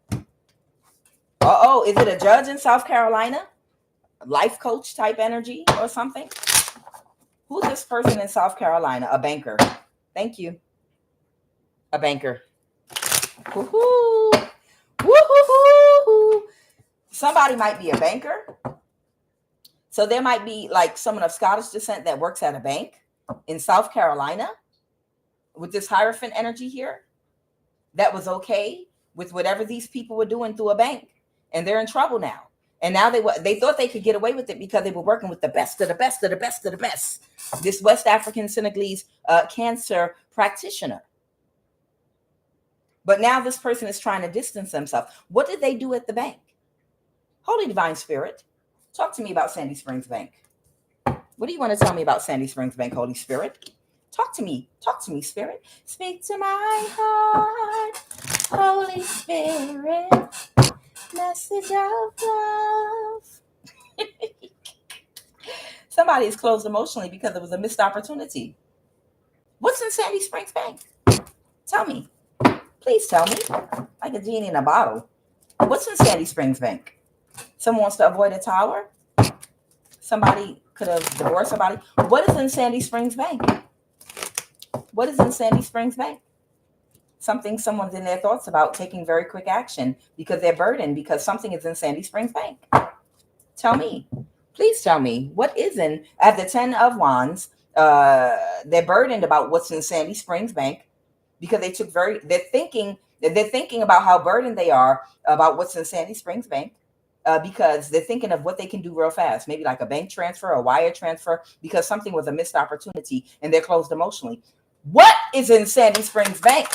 Uh-oh, is it a judge in South Carolina? Life coach type energy or something? Who's this person in South Carolina? A banker. Thank you. A banker. Woohoo! Woohoo! Somebody might be a banker. So there might be like someone of Scottish descent that works at a bank in South Carolina with this Hierophant energy here that was okay with whatever these people were doing through a bank, and they're in trouble now. And now they thought they could get away with it because they were working with the best of the best of the best of the best. This West African Senegalese cancer practitioner. But now this person is trying to distance themselves. What did they do at the bank? Holy Divine Spirit, talk to me about Sandy Springs Bank. What do you want to tell me about Sandy Springs Bank, Holy Spirit? Talk to me, Spirit. Speak to my heart, Holy Spirit. Message of love. Somebody is closed emotionally because it was a missed opportunity. What's in Sandy Springs Bank? Tell me. Please tell me. Like a genie in a bottle. What's in Sandy Springs Bank? Someone wants to avoid a tower? Somebody could have divorced somebody. What is in Sandy Springs Bank? What is in Sandy Springs Bank? Something someone's in their thoughts about taking very quick action because they're burdened because something is in Sandy Springs Bank. Tell me. Please tell me. What is in, at the 10 of Wands, they're burdened about what's in Sandy Springs Bank because they're thinking about how burdened they are about what's in Sandy Springs Bank because they're thinking of what they can do real fast, maybe like a bank transfer, a wire transfer, because something was a missed opportunity and they're closed emotionally. What is in Sandy Springs Bank?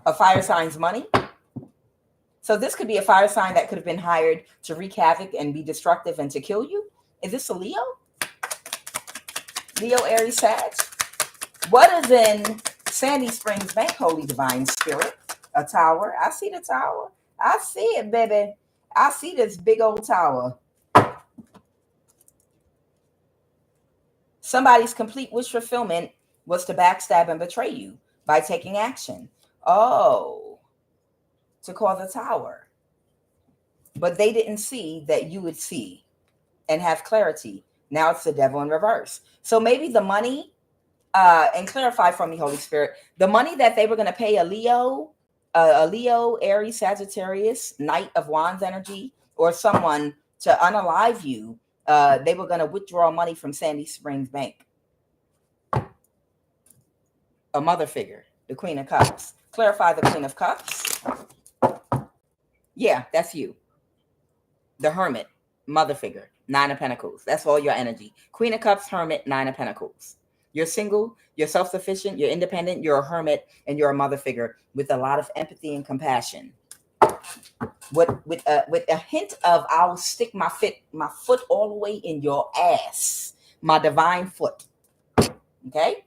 A fire sign's money. So this could be a fire sign that could have been hired to wreak havoc and be destructive and to kill you. Is this a Leo? Leo, Aries, Sag. What is in Sandy Springs Bank, Holy Divine Spirit? A tower. I see the tower. I see it, baby. I see this big old tower. Somebody's complete wish fulfillment was to backstab and betray you by taking action. Oh, to cause a tower. But they didn't see that you would see and have clarity. Now it's the devil in reverse. So maybe the money, and clarify for me, Holy Spirit, the money that they were going to pay a Leo, Aries, Sagittarius, Knight of Wands energy, or someone to unalive you, they were going to withdraw money from Sandy Springs Bank. A mother figure, the Queen of Cups. Clarify the Queen of Cups. Yeah, that's you. The Hermit, mother figure, 9 of Pentacles. That's all your energy. Queen of Cups, Hermit, 9 of Pentacles. You're single, you're self-sufficient, you're independent, you're a hermit, and you're a mother figure with a lot of empathy and compassion. With a hint of, I'll stick my foot all the way in your ass, my divine foot. Okay?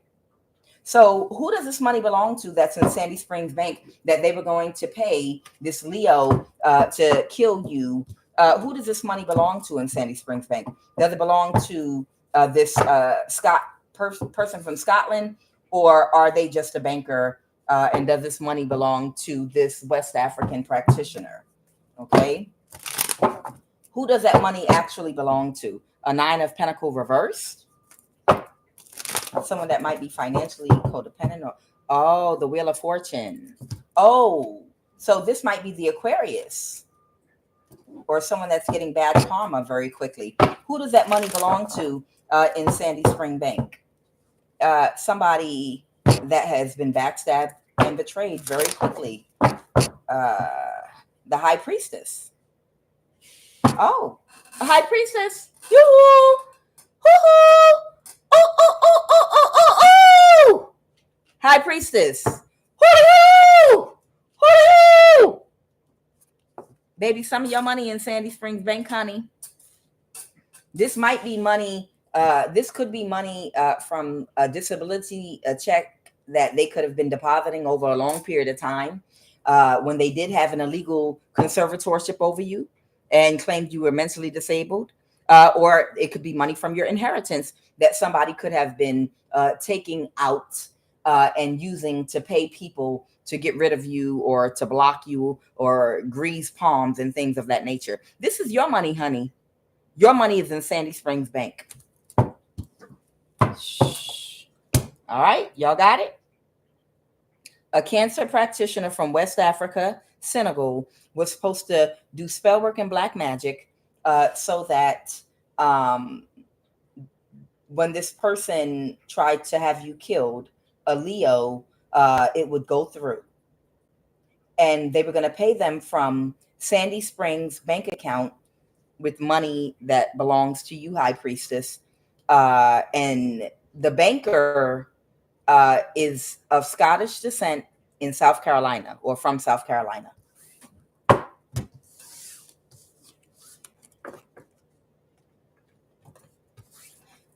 So who does this money belong to that's in Sandy Springs Bank that they were going to pay this Leo to kill you? Who does this money belong to in Sandy Springs Bank? Does it belong to this person from Scotland, or are they just a banker? And does this money belong to this West African practitioner? Okay. Who does that money actually belong to? A 9 of Pentacles reversed? Someone that might be financially codependent, or the Wheel of Fortune. Oh, so this might be the Aquarius, or someone that's getting bad karma very quickly. Who does that money belong to in Sandy Spring Bank? Somebody that has been backstabbed and betrayed very quickly. The High Priestess. Oh, a High Priestess. Yoo-hoo! Hoo-hoo! Oh! High Priestess. Hoo-hoo! Hoo-hoo! Baby, some of your money in Sandy Springs Bank, honey. This might be money. This could be money from a disability check that they could have been depositing over a long period of time when they did have an illegal conservatorship over you and claimed you were mentally disabled. Or it could be money from your inheritance that somebody could have been taking out and using to pay people to get rid of you or to block you or grease palms and things of that nature. This is your money, honey. Your money is in Sandy Springs Bank. Shh. All right, y'all got it? A cancer practitioner from West Africa, Senegal, was supposed to do spell work and black magic so that when this person tried to have you killed, a Leo, it would go through. And they were going to pay them from Sandy Springs bank account with money that belongs to you, High Priestess. And the banker is of Scottish descent in South Carolina or from South Carolina.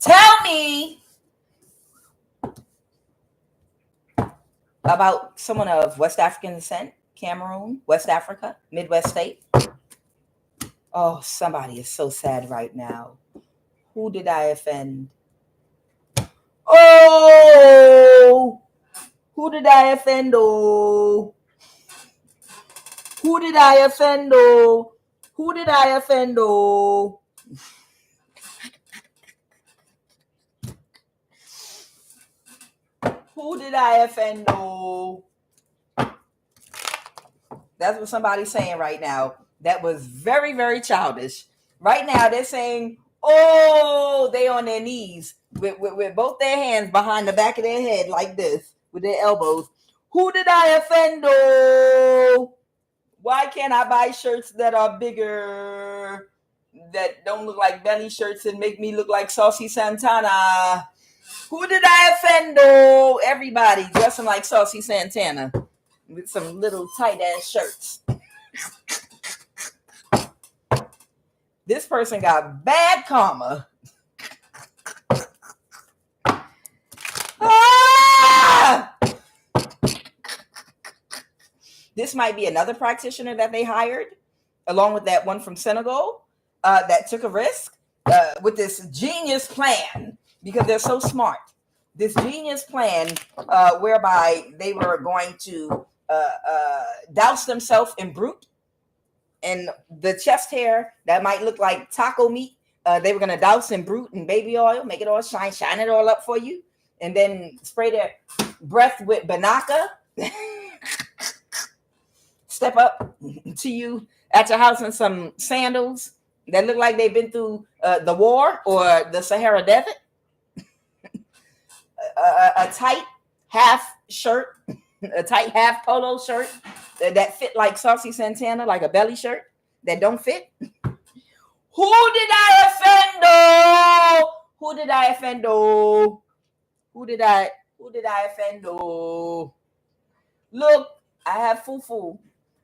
Tell me about someone of West African descent, Cameroon, West Africa, Midwest state. Oh, somebody is so sad right now. Who did I offend? Oh, who did I offend? Oh, who did I offend? Oh, who did I offend? Oh, who did I offend? Oh, that's what somebody's saying right now. That was very, very childish. Right now, they're saying, oh, they on their knees with both their hands behind the back of their head like this, with their elbows. Who did I offend? Oh, why can't I buy shirts that are bigger, that don't look like belly shirts and make me look like Saucy Santana? Who did I offend? Oh, everybody dressing like Saucy Santana with some little tight ass shirts. This person got bad karma. Ah! This might be another practitioner that they hired, along with that one from Senegal, that took a risk with this genius plan, because they're so smart. This genius plan whereby they were going to douse themselves in brute, and the chest hair that might look like taco meat, they were going to douse in brute and baby oil, make it all shine it all up for you, and then spray their breath with Banaka. Step up to you at your house in some sandals that look like they've been through the war or the Sahara Desert. A tight half shirt, a tight half polo shirt that fit like Saucy Santana, like a belly shirt that don't fit. Who did I offend? Oh, who did I offend? Oh, who did I offend? Oh, look, I have fufu.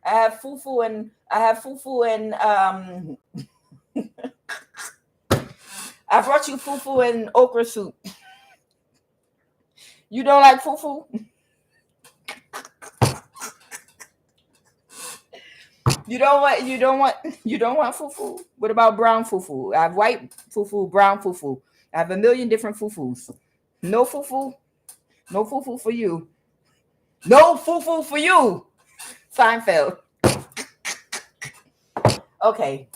I have fufu and I brought you fufu and okra soup. You don't like fufu? You don't want fufu? What about brown fufu? I have white fufu, brown fufu. I have a million different fufus. No fufu? No fufu for you. No fufu for you. Seinfeld. Okay.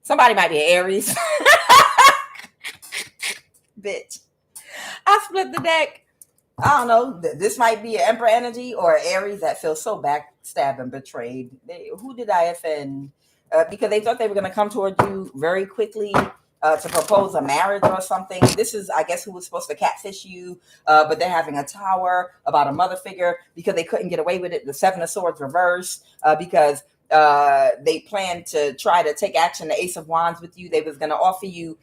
Somebody might be Aries. Bitch. I split the deck. I don't know. This might be an Emperor energy or Aries that feels so backstabbed and betrayed. Who did I offend? Because they thought they were going to come toward you very quickly to propose a marriage or something. This is, I guess, who was supposed to catfish you, but they're having a tower about a mother figure because they couldn't get away with it. The Seven of Swords reversed because they planned to try to take action. The Ace of Wands with you. They was going to offer you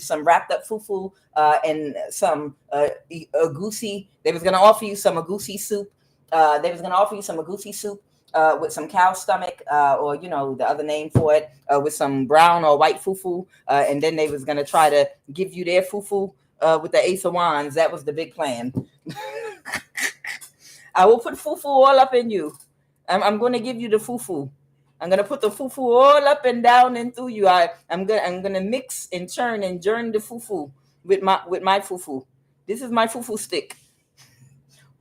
some wrapped up fufu and some agusi. They was going to offer you some agusi soup. They was going to offer you some agusi soup with some cow stomach, or the other name for it, with some brown or white fufu, and then they was gonna try to give you their fufu with the Ace of Wands. That was the big plan. I will put fufu all up in you. I'm going to give you the fufu. I'm gonna put the fufu all up and down and through you. I'm gonna mix and churn and churn the fufu with my fufu. This is my fufu stick.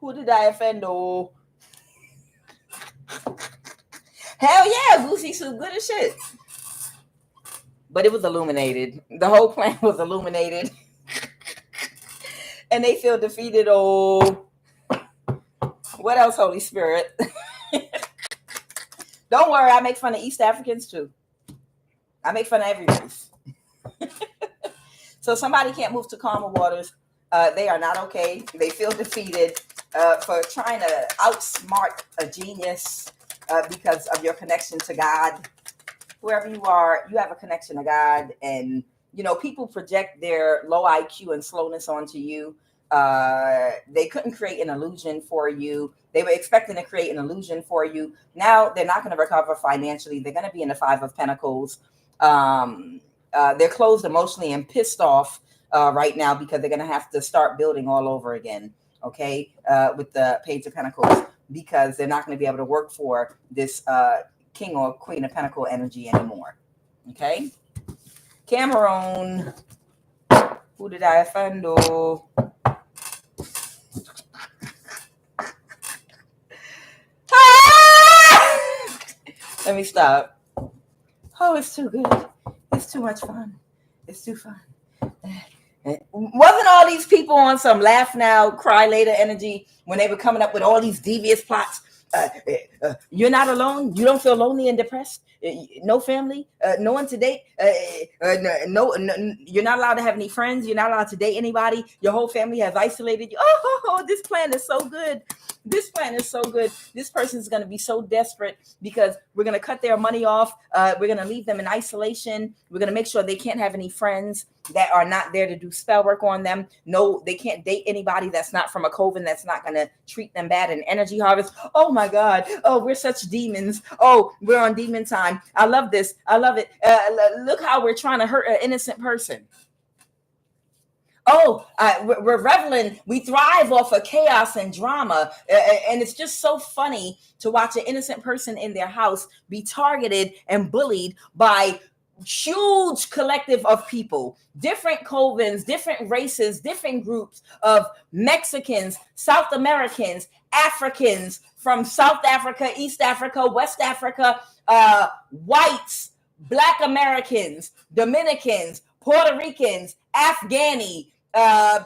Who did I offend? Oh, hell yeah, Goosey Soup, good as shit. But it was illuminated. The whole plan was illuminated, and they feel defeated. Oh, what else, Holy Spirit? Don't worry, I make fun of East Africans too. I make fun of every race. So somebody can't move to calmer waters. They are not okay. They feel defeated for trying to outsmart a genius because of your connection to God. Wherever you are, you have a connection to God. And, people project their low IQ and slowness onto you. They couldn't create an illusion for you. They were expecting to create an illusion for you. Now they're not going to recover financially. They're going to be in the Five of Pentacles. They're closed emotionally and pissed off right now because they're going to have to start building all over again. Okay. With the Page of Pentacles, because they're not going to be able to work for this King or Queen of Pentacle energy anymore. Okay. Cameroon. Who did I offend? Let me stop. Oh, it's too good. It's too much fun. It's too fun. Wasn't all these people on some laugh now, cry later energy when they were coming up with all these devious plots? You're not alone. You don't feel lonely and depressed. No family. No one to date. No, you're not allowed to have any friends. You're not allowed to date anybody. Your whole family has isolated you. Oh, this plan is so good. This plan is so good. This person is going to be so desperate because we're going to cut their money off. We're going to leave them in isolation. We're going to make sure they can't have any friends that are not there to do spell work on them. No, they can't date anybody that's not from a coven, that's not going to treat them bad in energy harvest. Oh my God. Oh, we're such demons. Oh, we're on demon time. I love this. I love it. Look how we're trying to hurt an innocent person. Oh, we're reveling. We thrive off of chaos and drama. And it's just so funny to watch an innocent person in their house be targeted and bullied by huge collective of people, different covens, different races, different groups of Mexicans, South Americans, Africans from South Africa, East Africa, West Africa, whites, Black Americans, Dominicans, Puerto Ricans, Afghani,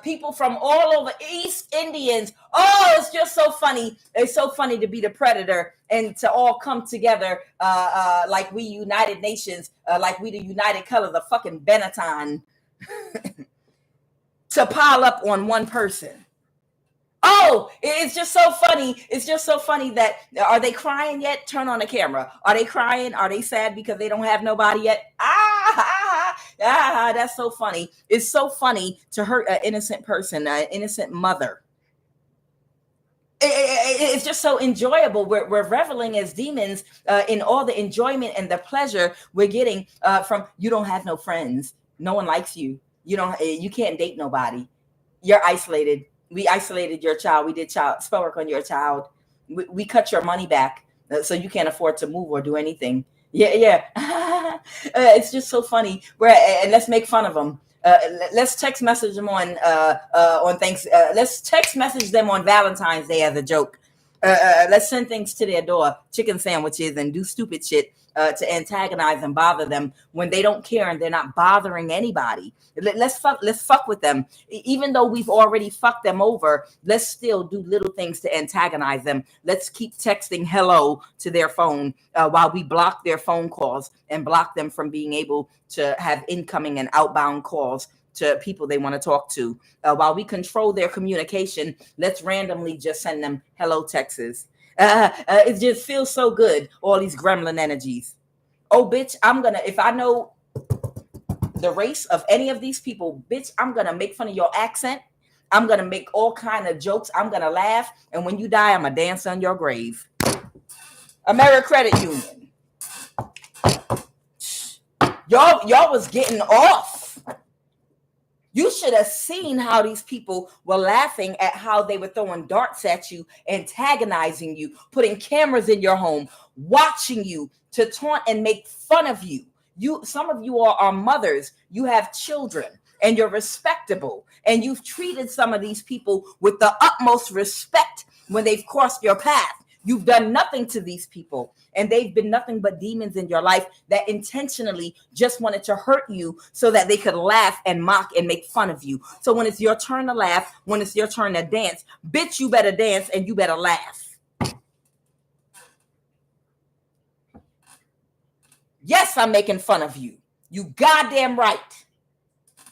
people from all over, East Indians. Oh, it's just so funny. It's so funny to be the predator and to all come together like we United Nations, like we the United Color, the fucking Benetton, to pile up on one person. Oh, it's just so funny. It's just so funny that, are they crying yet? Turn on the camera. Are they crying? Are they sad because they don't have nobody yet? That's so funny. It's so funny to hurt an innocent person, an innocent mother. It's just so enjoyable. We're reveling as demons in all the enjoyment and the pleasure we're getting from, you don't have no friends. No one likes you. You can't date nobody. You're isolated. We isolated your child. We did spell work on your child. We cut your money back so you can't afford to move or do anything. Yeah. It's just so funny. And let's make fun of them. Let's text message them on let's text message them on Valentine's Day as a joke. Let's send things to their door, chicken sandwiches, and do stupid shit to antagonize and bother them when they don't care and they're not bothering anybody. Let's fuck with them. Even though we've already fucked them over, let's still do little things to antagonize them. Let's keep texting hello to their phone while we block their phone calls and block them from being able to have incoming and outbound calls to people they want to talk to. While we control their communication, let's randomly just send them hello texts. It just feels so good, all these gremlin energies. Oh, bitch, if I know the race of any of these people, bitch, I'm going to make fun of your accent. I'm going to make all kind of jokes. I'm going to laugh. And when you die, I'm going to dance on your grave. AmeriCredit Union. Y'all was getting off. You should have seen how these people were laughing at how they were throwing darts at you, antagonizing you, putting cameras in your home, watching you to taunt and make fun of you. Some of you are mothers. You have children and you're respectable. And you've treated some of these people with the utmost respect when they've crossed your path. You've done nothing to these people, and they've been nothing but demons in your life that intentionally just wanted to hurt you so that they could laugh and mock and make fun of you. So when it's your turn to laugh, when it's your turn to dance, bitch, you better dance and you better laugh. Yes, I'm making fun of you. You goddamn right.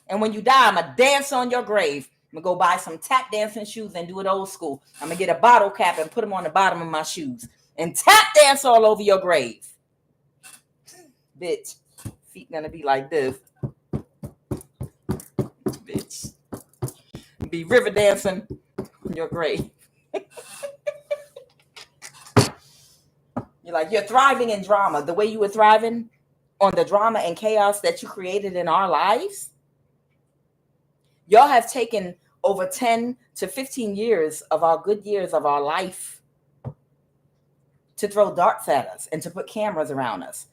And when you die, I'm going to dance on your grave. I'm going to go buy some tap dancing shoes and do it old school. I'm going to get a bottle cap and put them on the bottom of my shoes and tap dance all over your grave. Bitch, feet going to be like this. Bitch. Be river dancing on your grave. You're like, you're thriving in drama. The way you were thriving on the drama and chaos that you created in our lives. Y'all have taken over 10 to 15 years of our good years of our life to throw darts at us and to put cameras around us,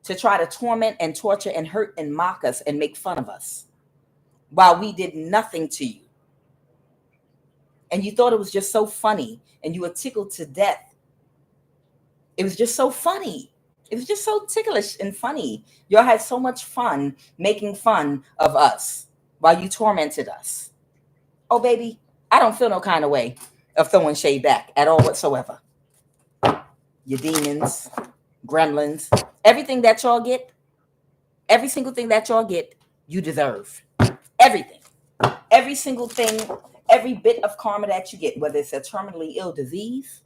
to try to torment and torture and hurt and mock us and make fun of us while we did nothing to you. And you thought it was just so funny and you were tickled to death. It was just so funny. It was just so ticklish and funny. Y'all had so much fun making fun of us while you tormented us. Oh, baby, I don't feel no kind of way of throwing shade back at all whatsoever. You demons, gremlins, everything that y'all get, every single thing that y'all get, you deserve. Everything. Every single thing, every bit of karma that you get, whether it's a terminally ill disease,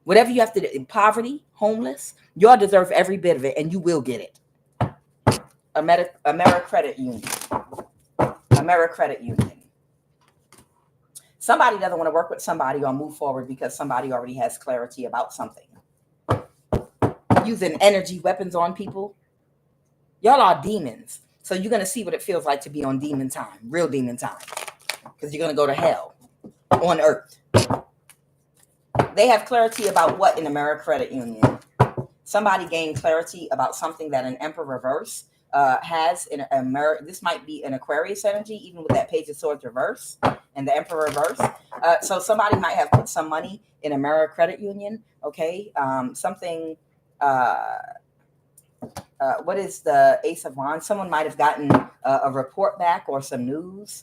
whatever you have to do, in poverty, homeless, y'all deserve every bit of it, and you will get it. AmeriCredit Union. AmeriCredit Union. Somebody doesn't want to work with somebody or move forward because somebody already has clarity about something. Using energy weapons on people. Y'all are demons. So you're going to see what it feels like to be on demon time, real demon time. Because you're going to go to hell on earth. They have clarity about what in AmeriCredit Union? Somebody gained clarity about something that an Emperor reverse has in this might be an Aquarius energy, even with that Page of Swords reverse and the Emperor reverse. So somebody might have put some money in AmeriCredit Union. Okay, something. What is the Ace of Wands? Someone might have gotten a report back or some news.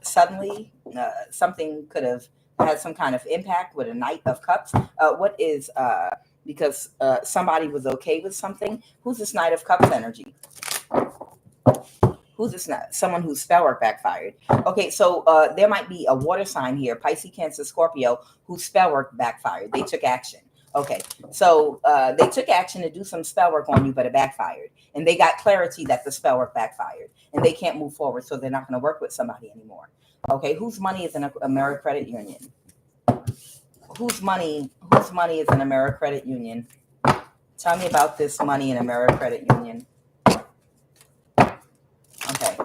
Suddenly, something could have had some kind of impact with a Knight of Cups. What is because somebody was okay with something? Who's this Knight of Cups energy? Who's this? Someone whose spell work backfired. Okay, so there might be a water sign here, Pisces, Cancer, Scorpio, whose spell work backfired. They took action. Okay, so they took action to do some spell work on you, but it backfired. And they got clarity that the spell work backfired. And they can't move forward, so they're not going to work with somebody anymore. Okay, whose money is in AmeriCredit Union? Whose money is in AmeriCredit Union? Tell me about this money in AmeriCredit Union. Okay.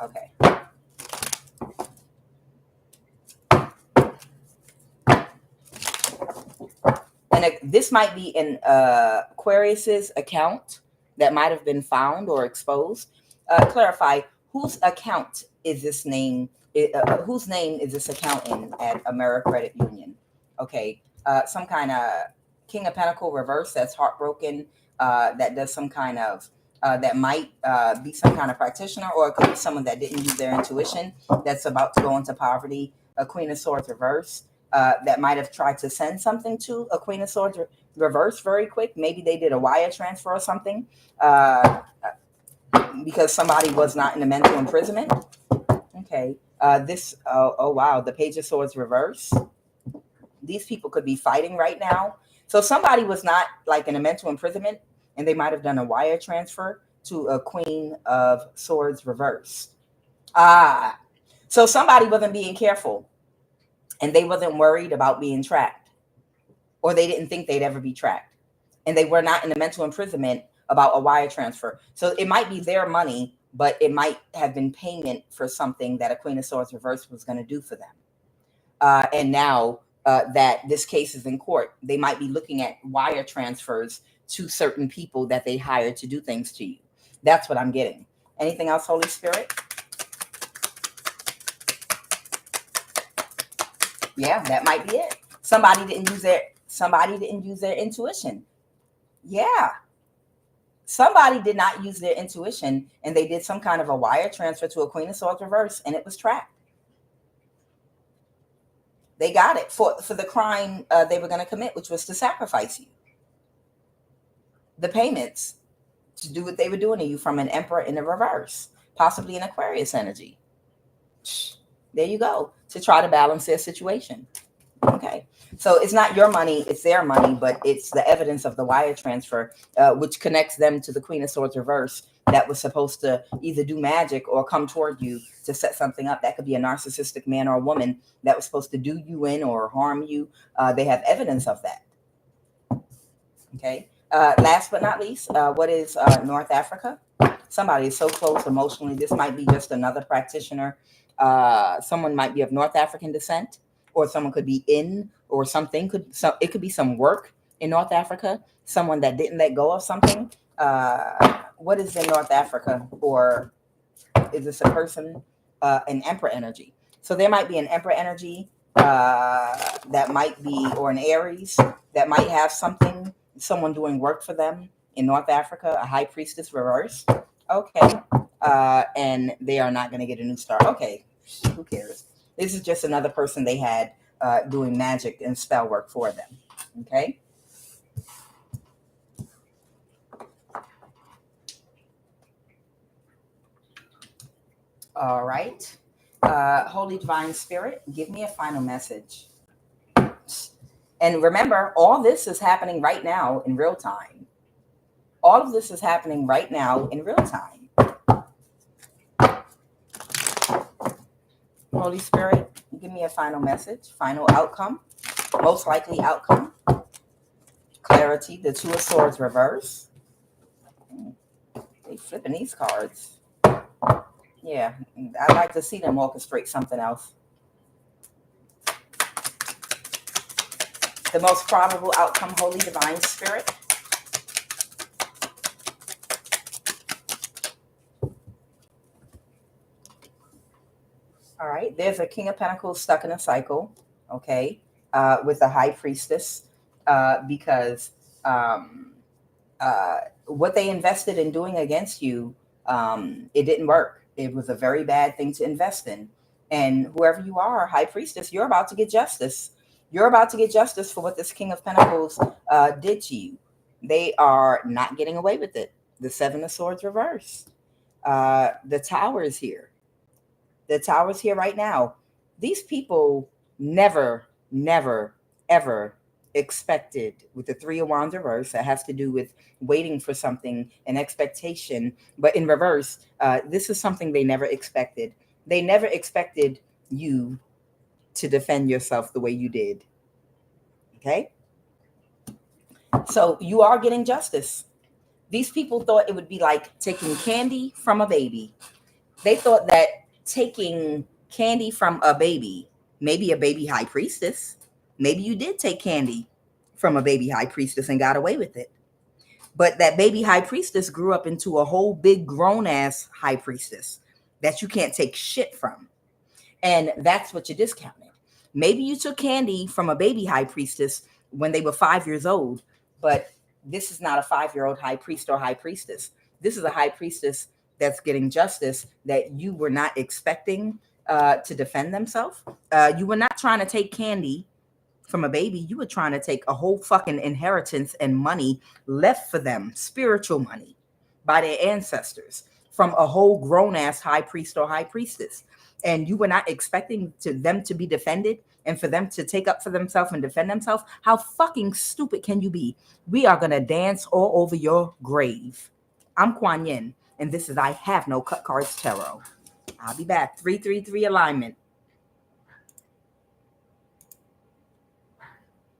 Okay. And this might be in Aquarius's account that might have been found or exposed. Clarify, whose account is this name? Whose name is this account in at AmeriCredit Union? Okay, some kind of King of Pentacle reverse that's heartbroken, that does some kind of, that might be some kind of practitioner, or it could be someone that didn't use their intuition, that's about to go into poverty. A Queen of Swords reverse, that might have tried to send something to a Queen of Swords reverse very quick. Maybe they did a wire transfer or something, because somebody was not in a mental imprisonment. Okay. Oh wow, the Page of Swords reverse. These people could be fighting right now. So somebody was not like in a mental imprisonment, and they might have done a wire transfer to a Queen of Swords reverse. So somebody wasn't being careful. and they wasn't worried about being tracked, or they didn't think they'd ever be tracked, and they were not in a mental imprisonment about a wire transfer. So it might be their money, but it might have been payment for something that a Queen of Swords reverse was going to do for them. And now that this case is in court, they might be looking at wire transfers to certain people that they hired to do things to you. That's what I'm getting. Anything else, Holy Spirit? Yeah, that might be it. Somebody didn't use their intuition. Yeah. Somebody did not use their intuition, and they did some kind of a wire transfer to a Queen of Swords reverse, and it was tracked. They got it for the crime they were going to commit, which was to sacrifice you. The payments to do what they were doing to you from an Emperor in the reverse, possibly an Aquarius energy. There you go, to try to balance their situation. Okay, so it's not your money, it's their money, but it's the evidence of the wire transfer, which connects them to the Queen of Swords reverse that was supposed to either do magic or come toward you to set something up. That could be a narcissistic man or a woman that was supposed to do you in or harm you. They have evidence of that. Okay, last but not least, what is North Africa? Somebody is so close emotionally. This might be just another practitioner. Someone might be of North African descent, or someone could be in, or something it could be some work in North Africa, someone that didn't let go of something. What is in North Africa? Or is this a person? An Emperor energy. So there might be an Emperor energy that might be, or an Aries that might have something, someone doing work for them in North Africa, a High Priestess reverse. Okay. And they are not going to get a new start. Okay. Who cares? This is just another person they had doing magic and spell work for them. Okay. All right. Holy Divine Spirit, give me a final message. And remember, all this is happening right now in real time. All of this is happening right now in real time. Holy Spirit, give me a final message, final outcome, most likely outcome. Clarity, the Two of Swords reverse. They flipping these cards. Yeah, I'd like to see them orchestrate something else. The most probable outcome, Holy Divine Spirit. All right, there's a King of Pentacles stuck in a cycle, okay, with a High Priestess, because what they invested in doing against you, it didn't work. It was a very bad thing to invest in. And whoever you are, High Priestess, you're about to get justice. You're about to get justice for what this King of Pentacles did to you. They are not getting away with it. The Seven of Swords reverse. The Tower is here. The Tower's here right now. These people never, ever expected, with the Three of Wands reverse, that has to do with waiting for something, an expectation. But in reverse, this is something they never expected. They never expected you to defend yourself the way you did. Okay? So you are getting justice. These people thought it would be like taking candy from a baby. They thought that taking candy from a baby, maybe a baby High Priestess, maybe you did take candy from a baby High Priestess and got away with it. But that baby High Priestess grew up into a whole big grown ass High Priestess that you can't take shit from. And that's what you discounted. Maybe you took candy from a baby High Priestess when they were 5 years old, but this is not a 5-year-old High Priest or High Priestess. This is a High Priestess that's getting justice that you were not expecting to defend themselves. You were not trying to take candy from a baby. You were trying to take a whole fucking inheritance and money left for them, spiritual money, by their ancestors, from a whole grown-ass High Priest or High Priestess. And you were not expecting them to be defended and for them to take up for themselves and defend themselves. How fucking stupid can you be? We are going to dance all over your grave. I'm Kuan Yin, and this is I Have No Cut Cards Tarot. I'll be back. 333 alignment.